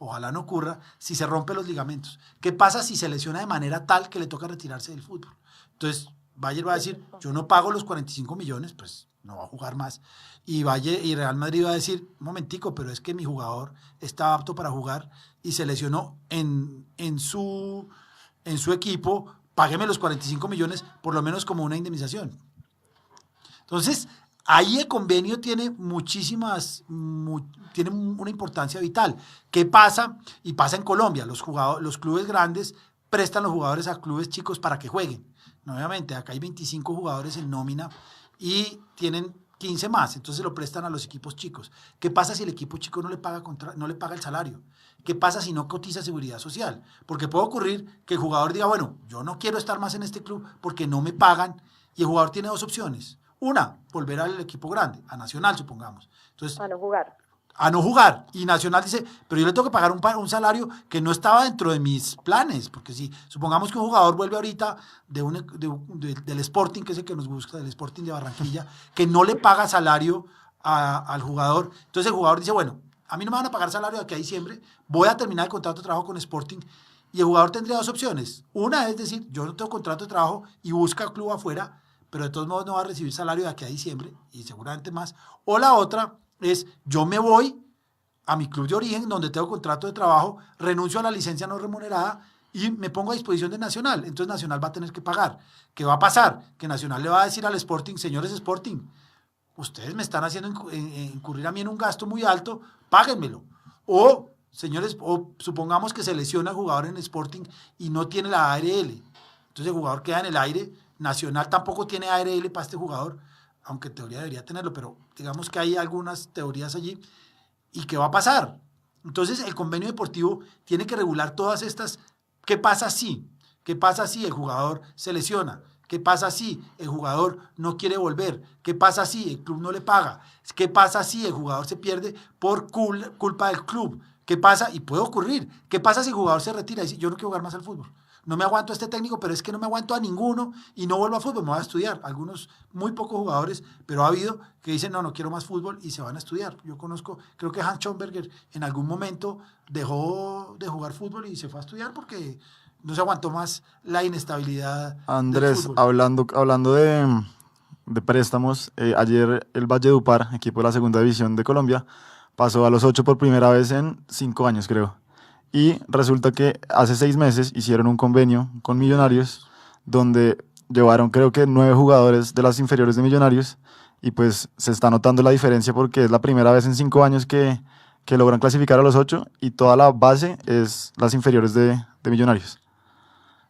S3: Ojalá no ocurra, si se rompe los ligamentos. ¿Qué pasa si se lesiona de manera tal que le toca retirarse del fútbol? Entonces, Bayern va a decir, yo no pago los 45 millones, pues no va a jugar más. Y Real Madrid va a decir, un momentico, pero es que mi jugador está apto para jugar y se lesionó en su equipo, págueme los 45 millones, por lo menos como una indemnización. Entonces, ahí el convenio tiene tiene una importancia vital. ¿Qué pasa? Y pasa en Colombia. Los clubes grandes prestan los jugadores a clubes chicos para que jueguen. Obviamente, acá hay 25 jugadores en nómina y tienen 15 más, entonces lo prestan a los equipos chicos. ¿Qué pasa si el equipo chico no le paga el salario? ¿Qué pasa si no cotiza seguridad social? Porque puede ocurrir que el jugador diga, bueno, yo no quiero estar más en este club porque no me pagan, y el jugador tiene 2 opciones. Una, volver al equipo grande, a Nacional, supongamos. Entonces, a no jugar. Y Nacional dice, pero yo le tengo que pagar un salario que no estaba dentro de mis planes, porque si supongamos que un jugador vuelve ahorita del Sporting, que es el que nos gusta, del Sporting de Barranquilla, que no le paga salario al jugador, entonces el jugador dice, bueno, a mí no me van a pagar salario de aquí a diciembre, voy a terminar el contrato de trabajo con Sporting, y el jugador tendría 2 opciones. Una es decir, yo no tengo contrato de trabajo y busca club afuera, pero de todos modos no va a recibir salario de aquí a diciembre, y seguramente más. O la otra es, yo me voy a mi club de origen donde tengo contrato de trabajo, renuncio a la licencia no remunerada y me pongo a disposición de Nacional. Entonces Nacional va a tener que pagar. ¿Qué va a pasar? Que Nacional le va a decir al Sporting, señores Sporting, ustedes me están haciendo incurrir a mí en un gasto muy alto, páguenmelo. O, señores, o supongamos que se lesiona el jugador en Sporting y no tiene la ARL. Entonces el jugador queda en el aire. Nacional tampoco tiene ARL para este jugador, aunque en teoría debería tenerlo, pero digamos que hay algunas teorías allí. ¿Y qué va a pasar? Entonces el convenio deportivo tiene que regular todas estas. ¿Qué pasa si? ¿Qué pasa si el jugador se lesiona? ¿Qué pasa si el jugador no quiere volver? ¿Qué pasa si el club no le paga? ¿Qué pasa si el jugador se pierde por culpa del club? ¿Qué pasa? Y puede ocurrir. ¿Qué pasa si el jugador se retira y dice, yo no quiero jugar más al fútbol? No me aguanto a este técnico, pero es que no me aguanto a ninguno y no vuelvo a fútbol, me voy a estudiar. Algunos, muy pocos jugadores, pero ha habido que dicen, no quiero más fútbol y se van a estudiar. Yo conozco, creo que Hans Schomberger en algún momento dejó de jugar fútbol y se fue a estudiar porque no se aguantó más la inestabilidad
S5: Andrés,
S3: del fútbol.
S5: hablando de préstamos, ayer el Valledupar, equipo de la segunda división de Colombia, pasó a los 8 por primera vez en 5 años, creo. Y resulta que hace 6 meses hicieron un convenio con Millonarios, donde llevaron creo que 9 jugadores de las inferiores de Millonarios, y pues se está notando la diferencia porque es la primera vez en 5 años que logran clasificar a los 8 y toda la base es las inferiores de Millonarios.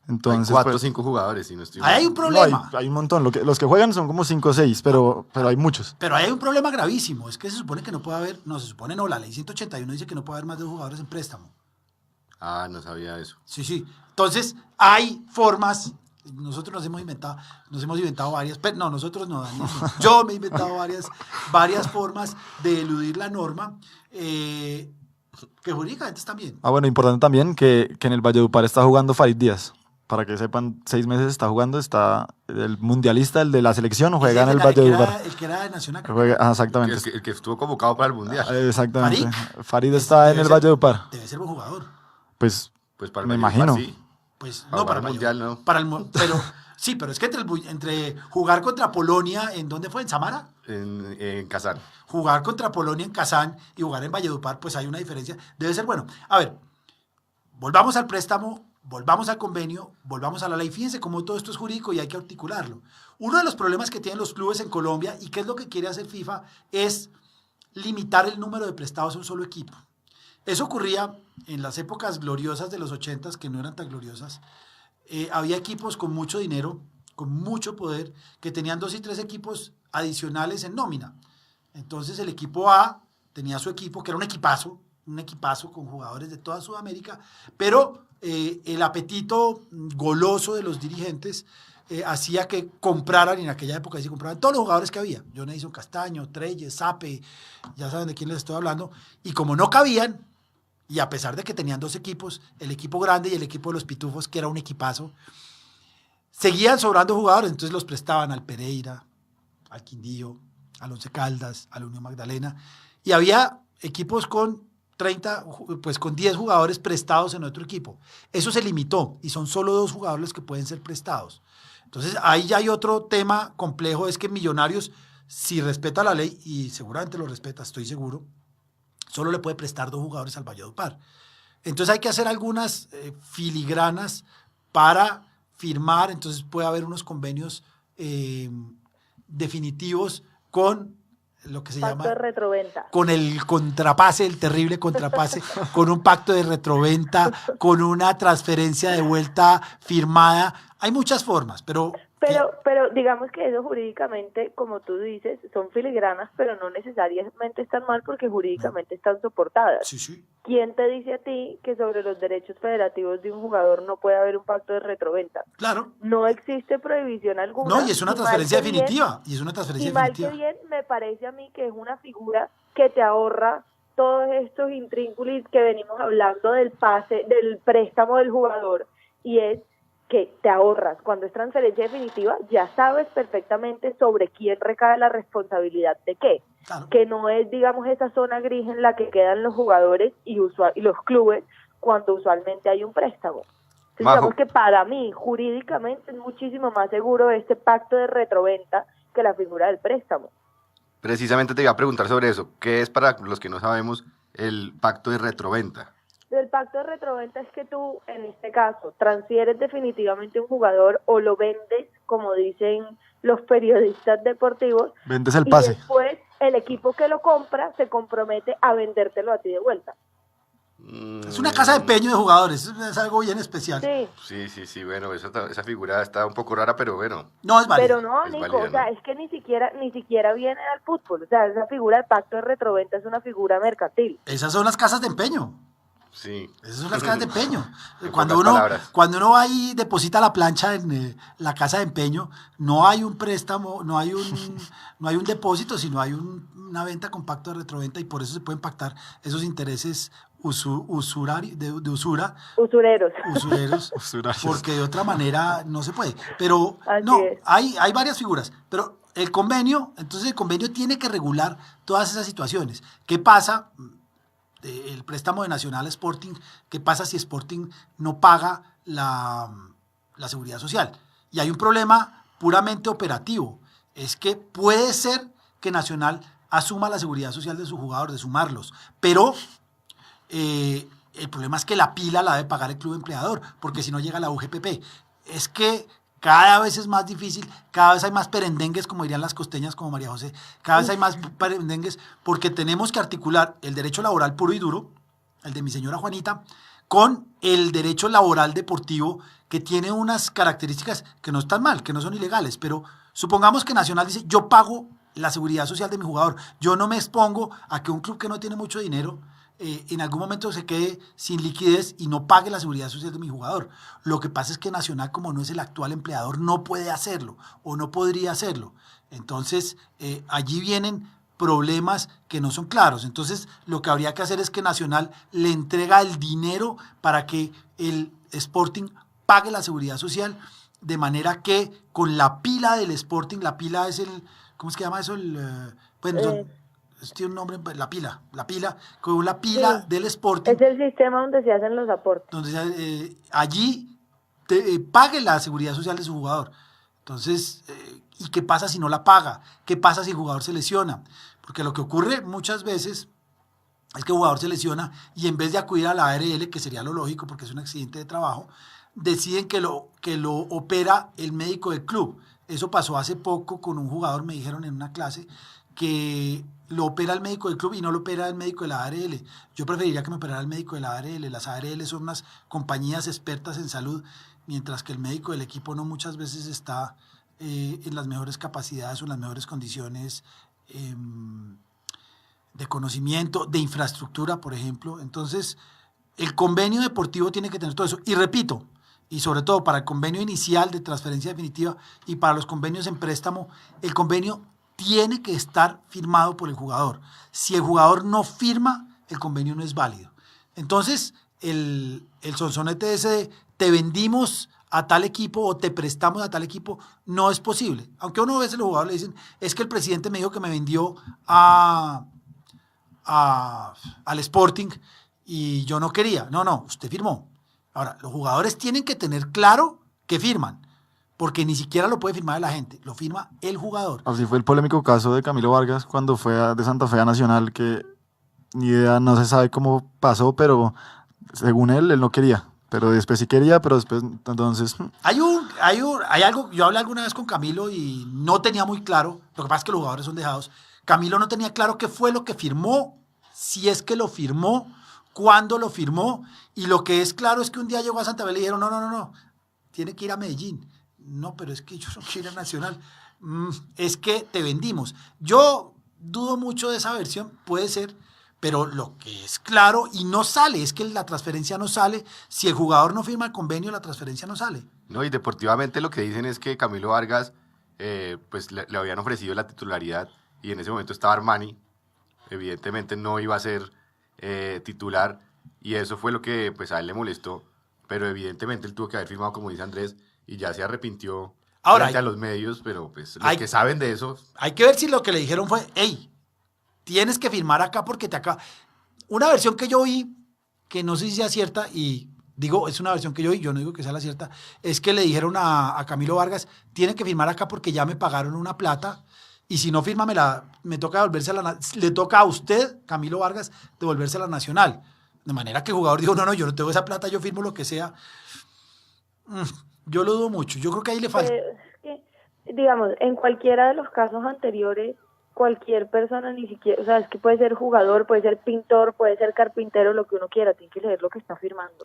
S5: Entonces,
S2: hay 4 o
S5: pues,
S2: 5 jugadores, si no estoy
S3: Ahí hay
S2: mal.
S3: un problema.
S5: No, hay un montón. Los que juegan son como 5 o 6, pero hay muchos.
S3: Pero ahí hay un problema gravísimo. Es que se supone que no puede haber, no, se supone no, la ley 181 dice que no puede haber más de 2 jugadores en préstamo.
S2: Ah, no sabía eso.
S3: Sí. Entonces, hay formas. Nosotros nos hemos inventado varias, pero no, nosotros no, Daniel, no. Yo me he inventado varias formas de eludir la norma, que jurídicamente están bien.
S5: Bueno, importante también que en el Valledupar está jugando Farid Díaz. Para que sepan, 6 meses está jugando, está el mundialista, el de la selección, juega en el Valledupar.
S3: El que era de Nacional.
S5: Exactamente.
S2: El que estuvo convocado para el Mundial.
S5: Exactamente. Farid está en el Valledupar.
S3: Debe ser buen jugador.
S5: Pues
S2: para el
S5: me
S2: Valledupar,
S5: imagino.
S2: sí.
S3: Pues
S2: Para
S3: no,
S2: jugar
S3: para
S2: el
S3: el
S2: Mundial, no.
S3: pero sí, pero es que entre jugar contra Polonia, ¿en dónde fue? ¿En Samara?
S2: En Kazán.
S3: Jugar contra Polonia en Kazán y jugar en Valledupar, pues hay una diferencia. Debe ser bueno. A ver, volvamos al préstamo, volvamos al convenio, volvamos a la ley. Fíjense cómo todo esto es jurídico y hay que articularlo. Uno de los problemas que tienen los clubes en Colombia y qué es lo que quiere hacer FIFA es limitar el número de prestados a un solo equipo. Eso ocurría en las épocas gloriosas de los 80s, que no eran tan gloriosas. Había equipos con mucho dinero, con mucho poder, que tenían 2 y 3 equipos adicionales en nómina. Entonces el equipo A tenía su equipo, que era un equipazo con jugadores de toda Sudamérica, pero el apetito goloso de los dirigentes hacía que compraran, y en aquella época se compraban todos los jugadores que había. Jonathan Castaño, Treyes, Sape, ya saben de quién les estoy hablando, y como no cabían, y a pesar de que tenían 2 equipos, el equipo grande y el equipo de los Pitufos, que era un equipazo, seguían sobrando jugadores, entonces los prestaban al Pereira, al Quindío, al Once Caldas, a la Unión Magdalena, y había equipos con 10 jugadores prestados en otro equipo. Eso se limitó y son solo 2 jugadores los que pueden ser prestados. Entonces ahí ya hay otro tema complejo, es que Millonarios, si respeta la ley, y seguramente lo respeta, estoy seguro, solo le puede prestar 2 jugadores al Valledupar. Entonces hay que hacer algunas filigranas para firmar, entonces puede haber unos convenios definitivos con lo que se
S4: Pacto
S3: llama
S4: de retroventa.
S3: con el contrapase, el terrible contrapase, con un pacto de retroventa, con una transferencia de vuelta firmada. Hay muchas formas, pero
S4: Pero digamos que eso jurídicamente, como tú dices, son filigranas, pero no necesariamente están mal porque jurídicamente están soportadas.
S3: sí.
S4: ¿Quién te dice a ti que sobre los derechos federativos de un jugador no puede haber un pacto de retroventa?
S3: Claro.
S4: No existe prohibición alguna.
S3: No, y es una transferencia definitiva.
S4: Y mal que bien, me parece a mí que es una figura que te ahorra todos estos intrínculos que venimos hablando del pase, del préstamo del jugador, y es que te ahorras. Cuando es transferencia definitiva, ya sabes perfectamente sobre quién recae la responsabilidad de qué.
S3: Claro.
S4: Que no es, digamos, esa zona gris en la que quedan los jugadores y los clubes cuando usualmente hay un préstamo. Entonces, digamos que para mí, jurídicamente, es muchísimo más seguro este pacto de retroventa que la figura del préstamo.
S2: Precisamente te iba a preguntar sobre eso. ¿Qué es, para los que no sabemos, el pacto de retroventa?
S4: El pacto de retroventa es que tú, en este caso, transfieres definitivamente un jugador o lo vendes, como dicen los periodistas deportivos,
S5: Vendes el
S4: y
S5: pase.
S4: después el equipo que lo compra se compromete a vendértelo a ti de vuelta.
S3: Es una casa de empeño de jugadores, es algo bien especial.
S4: Sí.
S2: Sí, bueno, esa figura está un poco rara, pero bueno.
S3: No es válido.
S4: Pero no,
S2: Es
S4: Nico,
S2: válida,
S4: o sea,
S2: ¿no?
S4: es que ni siquiera viene al fútbol. O sea, esa figura del pacto de retroventa es una figura mercantil.
S3: Esas son las casas de empeño.
S2: Sí.
S3: Esas son las casas de empeño.
S2: En
S3: Cuando
S2: pocas
S3: uno,
S2: palabras.
S3: cuando uno va y deposita la plancha en la casa de empeño, no hay un préstamo, no hay un depósito, sino hay una venta con pacto de retroventa y por eso se pueden pactar esos intereses de usura,
S4: Usureros.
S3: usureros,
S5: Usurarios.
S3: porque de otra manera no se puede. Pero
S4: Así
S3: no,
S4: es.
S3: hay varias figuras, pero el convenio tiene que regular todas esas situaciones. ¿Qué pasa? El préstamo de Nacional a Sporting, ¿qué pasa si Sporting no paga la seguridad social? Y hay un problema puramente operativo, es que puede ser que Nacional asuma la seguridad social de su jugador, de sumarlos, pero el problema es que la pila la debe pagar el club empleador, porque si no llega la UGPP. Es que cada vez es más difícil, cada vez hay más perendengues, como dirían las costeñas, como María José, cada vez hay más perendengues, porque tenemos que articular el derecho laboral puro y duro, el de mi señora Juanita, con el derecho laboral deportivo, que tiene unas características que no están mal, que no son ilegales, pero supongamos que Nacional dice, yo pago la seguridad social de mi jugador, yo no me expongo a que un club que no tiene mucho dinero en algún momento se quede sin liquidez y no pague la seguridad social de mi jugador. Lo que pasa es que Nacional, como no es el actual empleador, no puede hacerlo o no podría hacerlo. Entonces, allí vienen problemas que no son claros. Entonces, lo que habría que hacer es que Nacional le entrega el dinero para que el Sporting pague la seguridad social, de manera que con la pila del Sporting, la pila es el, ¿cómo es que llama eso? Tiene un nombre, la pila, con la pila
S4: Sí.
S3: del Sporting,
S4: Es el sistema donde se hacen los aportes.
S3: donde allí pague la seguridad social de su jugador. Entonces, ¿y qué pasa si no la paga? ¿Qué pasa si el jugador se lesiona? Porque lo que ocurre muchas veces es que el jugador se lesiona y en vez de acudir a la ARL, que sería lo lógico porque es un accidente de trabajo, deciden que lo opera el médico del club. Eso pasó hace poco con un jugador, me dijeron en una clase, que lo opera el médico del club y no lo opera el médico de la ARL. Yo preferiría que me operara el médico de la ARL. Las ARL son unas compañías expertas en salud, mientras que el médico del equipo no muchas veces está en las mejores capacidades o en las mejores condiciones de conocimiento, de infraestructura, por ejemplo. Entonces, el convenio deportivo tiene que tener todo eso. Y repito, y sobre todo para el convenio inicial de transferencia definitiva y para los convenios en préstamo, el convenio tiene que estar firmado por el jugador. Si el jugador no firma, el convenio no es válido. Entonces, el sonsonete ese de te vendimos a tal equipo o te prestamos a tal equipo, no es posible. Aunque uno a veces los jugadores le dicen, es que el presidente me dijo que me vendió al Sporting y yo no quería. No, usted firmó. Ahora, los jugadores tienen que tener claro que firman, porque ni siquiera lo puede firmar la gente, lo firma el jugador.
S5: Así fue el polémico caso de Camilo Vargas cuando fue de Santa Fe a Nacional, que ni idea, no se sabe cómo pasó, pero según él no quería. Pero después sí quería, pero después, entonces...
S3: Hay algo, yo hablé alguna vez con Camilo y no tenía muy claro, lo que pasa es que los jugadores son dejados, Camilo no tenía claro qué fue lo que firmó, si es que lo firmó, cuándo lo firmó, y lo que es claro es que un día llegó a Santa Fe y le dijeron, no, tiene que ir a Medellín. No, pero es que yo no quiero ir a Nacional. Es que te vendimos. Yo dudo mucho de esa versión, puede ser, pero lo que es claro y no sale, es que la transferencia no sale. Si el jugador no firma el convenio, la transferencia no sale.
S2: No, y deportivamente lo que dicen es que Camilo Vargas pues le habían ofrecido la titularidad y en ese momento estaba Armani, evidentemente no iba a ser titular y eso fue lo que pues a él le molestó, pero evidentemente él tuvo que haber firmado, como dice Andrés, y ya se arrepintió frente a los medios, pero pues los que saben de eso...
S3: Hay que ver si lo que le dijeron fue, hey, tienes que firmar acá porque te acá... Una versión que yo vi, que no sé si sea cierta, y digo, es una versión que yo vi, yo no digo que sea la cierta, es que le dijeron a Camilo Vargas, tiene que firmar acá porque ya me pagaron una plata, y si no firma me toca devolverse le toca a usted, Camilo Vargas, devolverse a la Nacional. De manera que el jugador dijo, no, yo no tengo esa plata, yo firmo lo que sea. Yo lo dudo mucho. Yo creo que ahí le falta.
S4: Es que, digamos, en cualquiera de los casos anteriores, cualquier persona, ni siquiera, o sea, es que puede ser jugador, puede ser pintor, puede ser carpintero, lo que uno quiera, tiene que leer lo que está firmando.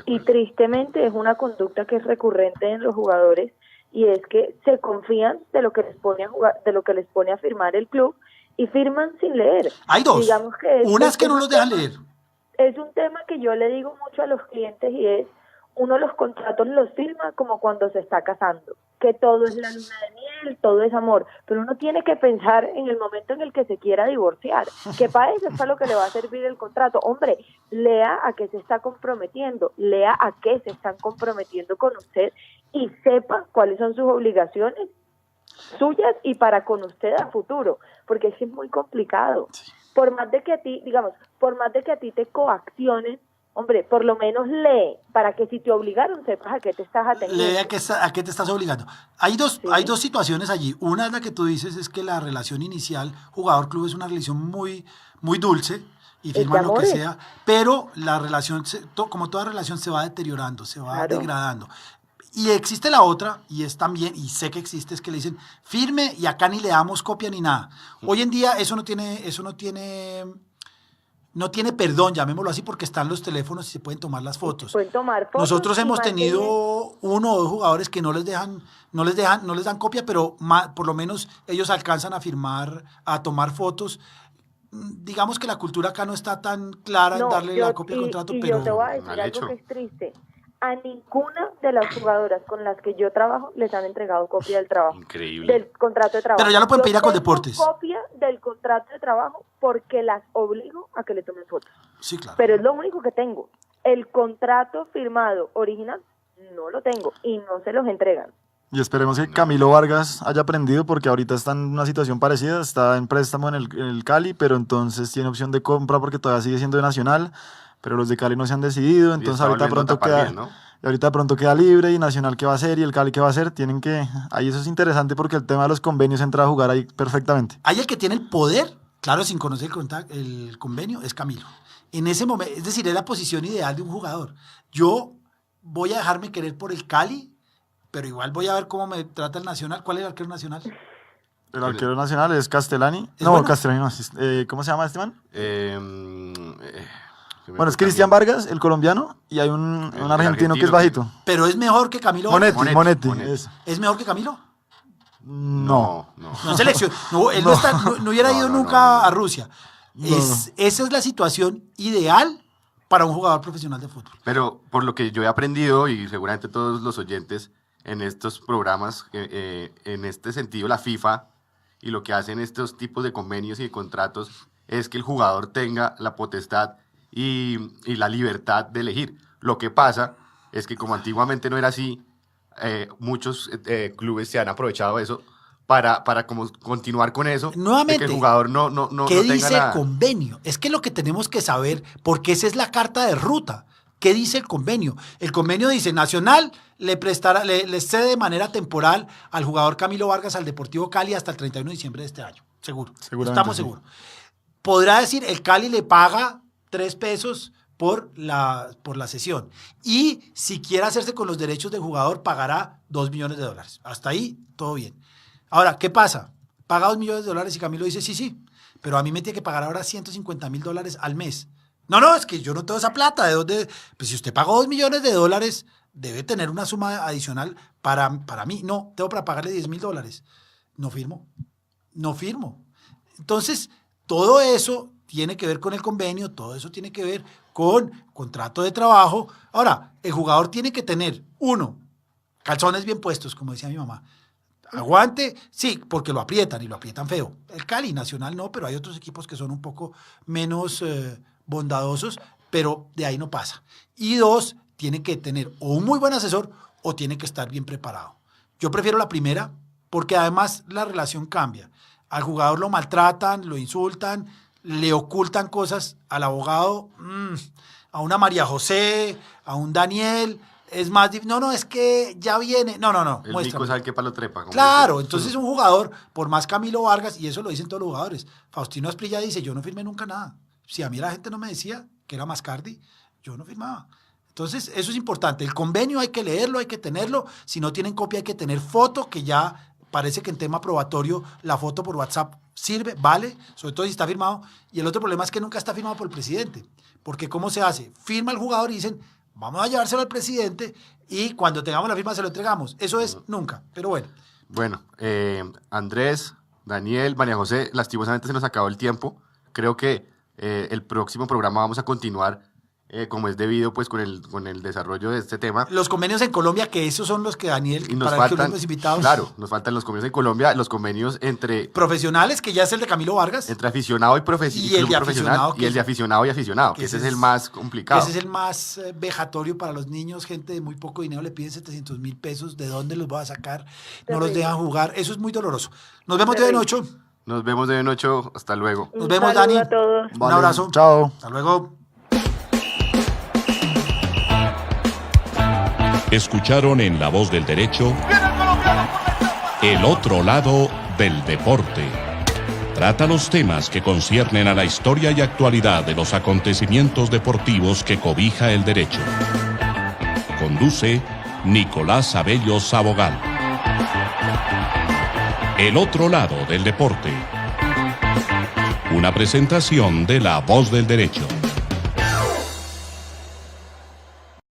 S4: Y tristemente es una conducta que es recurrente en los jugadores, y es que se confían de lo que les pone a jugar, de lo que les pone a firmar el club, y firman sin leer.
S3: Hay dos.
S4: Digamos que
S3: Una es que no los dejan leer.
S4: Es un tema que yo le digo mucho a los clientes, y es, uno los contratos los firma como cuando se está casando, que todo es la luna de miel, todo es amor, pero uno tiene que pensar en el momento en el que se quiera divorciar, que para eso es para lo que le va a servir el contrato. Hombre, lea a qué se está comprometiendo, lea a qué se están comprometiendo con usted y sepa cuáles son sus obligaciones suyas y para con usted a futuro, porque es que es muy complicado. Por más de que a ti, digamos, por más de que a ti te coaccionen, hombre, por lo menos lee, para que si te obligaron sepas a qué te estás atendiendo.
S3: Lee a qué te estás obligando. Hay dos situaciones allí. Una es la que tú dices, es que la relación inicial jugador-club es una relación muy, muy dulce y firman lo que
S4: amores.
S3: sea, pero la relación, como toda relación, se va deteriorando, se va degradando. Y existe la otra, y es también, y sé que existe, es que le dicen, firme y acá ni le damos copia ni nada. Hoy en día eso no tiene perdón, llamémoslo así, porque están los teléfonos y se pueden tomar las fotos.
S4: Pueden tomar fotos.
S3: Nosotros hemos
S4: y
S3: tenido uno o dos jugadores que no les dan copia, pero por lo menos ellos alcanzan a firmar, a tomar fotos. Digamos que la cultura acá no está tan clara en darle la copia del contrato, pero
S4: yo te voy a decir
S2: mal
S4: algo
S2: hecho.
S4: que es triste. A ninguna de las jugadoras con las que yo trabajo les han entregado copia del trabajo.
S2: Increíble.
S4: Del contrato de trabajo.
S3: Pero ya lo pueden
S4: Yo
S3: pedir a
S4: tengo
S3: Coldeportes.
S4: copia del contrato de trabajo porque las obligo a que le tomen fotos.
S3: sí, claro.
S4: Pero es lo único que tengo. El contrato firmado original no lo tengo y no se los entregan.
S5: Y esperemos que Camilo Vargas haya aprendido, porque ahorita está en una situación parecida, está en préstamo en el Cali, pero entonces tiene opción de compra porque todavía sigue siendo de Nacional, pero los de Cali no se han decidido, entonces
S2: está
S5: ahorita
S2: volviendo a
S5: pronto
S2: tapar
S5: queda,
S2: bien, ¿no?
S5: y ahorita pronto queda libre, y Nacional qué va a hacer y el Cali qué va a hacer, tienen que, ahí eso es interesante porque el tema de los convenios entra a jugar ahí perfectamente.
S3: Hay el que tiene el poder, claro, sin conocer el convenio, es Camilo. En ese momento, es decir, es la posición ideal de un jugador. Yo voy a dejarme querer por el Cali, pero igual voy a ver cómo me trata el Nacional. ¿Cuál es el arquero Nacional?
S5: El arquero nacional es Castellani.
S3: ¿Es
S5: No,
S3: bueno?
S5: Castellani no. ¿Cómo se llama este man?
S2: Se me
S5: Bueno, es
S2: fue
S5: Cristian
S2: también.
S5: Vargas, el colombiano, y hay un
S2: El
S5: argentino que es
S2: argentino
S5: bajito.
S3: Pero es mejor que Camilo. Vargas.
S5: Monetti.
S2: Monetti.
S5: Eso.
S3: ¿Es mejor que Camilo?
S5: No.
S3: No selección. No, él no hubiera ido nunca a Rusia. Esa es la situación ideal para un jugador profesional de fútbol.
S2: Pero por lo que yo he aprendido, y seguramente todos los oyentes en estos programas, en este sentido la FIFA y lo que hacen estos tipos de convenios y de contratos es que el jugador tenga la potestad y la libertad de elegir. Lo que pasa es que como antiguamente no era así, muchos clubes se han aprovechado de eso para como continuar con eso.
S3: Nuevamente,
S2: de que el jugador no
S3: ¿qué
S2: tenga
S3: dice
S2: la...
S3: el convenio? Es que lo que tenemos que saber, porque esa es la carta de ruta. ¿Qué dice el convenio? El convenio dice, Nacional le cede de manera temporal al jugador Camilo Vargas al Deportivo Cali hasta el 31 de diciembre de este año. Seguro.
S5: Seguramente
S3: Estamos
S5: sí.
S3: seguros. Podrá decir, el Cali le paga 3 pesos por la sesión. Y si quiere hacerse con los derechos del jugador, pagará $2 millones. Hasta ahí, todo bien. Ahora, ¿qué pasa? Paga $2 millones y Camilo dice, sí, pero a mí me tiene que pagar ahora $150,000 al mes. No, es que yo no tengo esa plata. ¿De dónde? Pues si usted pagó $2 millones, debe tener una suma adicional para mí. No, tengo para pagarle $10,000. No firmo. Entonces, todo eso tiene que ver con el convenio, todo eso tiene que ver con contrato de trabajo. Ahora, el jugador tiene que tener, 1, calzones bien puestos, como decía mi mamá. Aguante, sí, porque lo aprietan y lo aprietan feo. El Cali Nacional no, pero hay otros equipos que son un poco menos bondadosos, pero de ahí no pasa. Y 2, tiene que tener o un muy buen asesor o tiene que estar bien preparado. Yo prefiero la primera porque además la relación cambia. Al jugador lo maltratan, lo insultan, le ocultan cosas al abogado, a una María José, a un Daniel. Es más difícil. No, es que ya viene. No.
S2: El
S3: muéstrame.
S2: Nico sabe que palo trepa. como
S3: Claro,
S2: dice.
S3: entonces un jugador, por más Camilo Vargas, y eso lo dicen todos los jugadores, Faustino Asprilla dice, yo no firmé nunca nada. Si a mí la gente no me decía, que era Mascardi, yo no firmaba. Entonces, eso es importante. El convenio hay que leerlo, hay que tenerlo. Si no tienen copia, hay que tener foto, que ya parece que en tema probatorio la foto por WhatsApp sirve, vale, sobre todo si está firmado. Y el otro problema es que nunca está firmado por el presidente. Porque ¿cómo se hace? Firma el jugador y dicen, vamos a llevárselo al presidente y cuando tengamos la firma se lo entregamos. Eso es nunca, pero bueno.
S2: Bueno, Andrés, Daniel, María José, lastimosamente se nos acabó el tiempo. Creo que el próximo programa vamos a continuar como es debido pues con el desarrollo de este tema.
S3: Los convenios en Colombia, que esos son los que Daniel,
S2: Y nos
S3: para
S2: faltan,
S3: los invitados.
S2: claro, nos faltan los convenios en Colombia, los convenios entre
S3: Profesionales, que ya es el de Camilo Vargas.
S2: aficionado y
S3: Y
S2: club
S3: el de
S2: profesional,
S3: aficionado,
S2: y el de aficionado y aficionado, que ese es el más complicado.
S3: Ese es el más vejatorio para los niños, gente de muy poco dinero, le piden 700,000 pesos, ¿de dónde los va a sacar? No los
S4: Terrible.
S3: dejan jugar, eso es muy doloroso. Nos vemos de hoy en 8.
S2: Nos vemos de noche, hasta luego.
S3: Nos
S4: Un
S3: vemos,
S4: saludo
S3: Dani.
S4: a todos.
S3: Un abrazo.
S5: Chao.
S3: Hasta luego.
S1: Escucharon en La Voz del Derecho El otro lado del deporte. Trata los temas que conciernen a la historia y actualidad de los acontecimientos deportivos que cobija el derecho. Conduce Nicolás Abello Sabogal. El otro lado del deporte. Una presentación de La Voz del Derecho.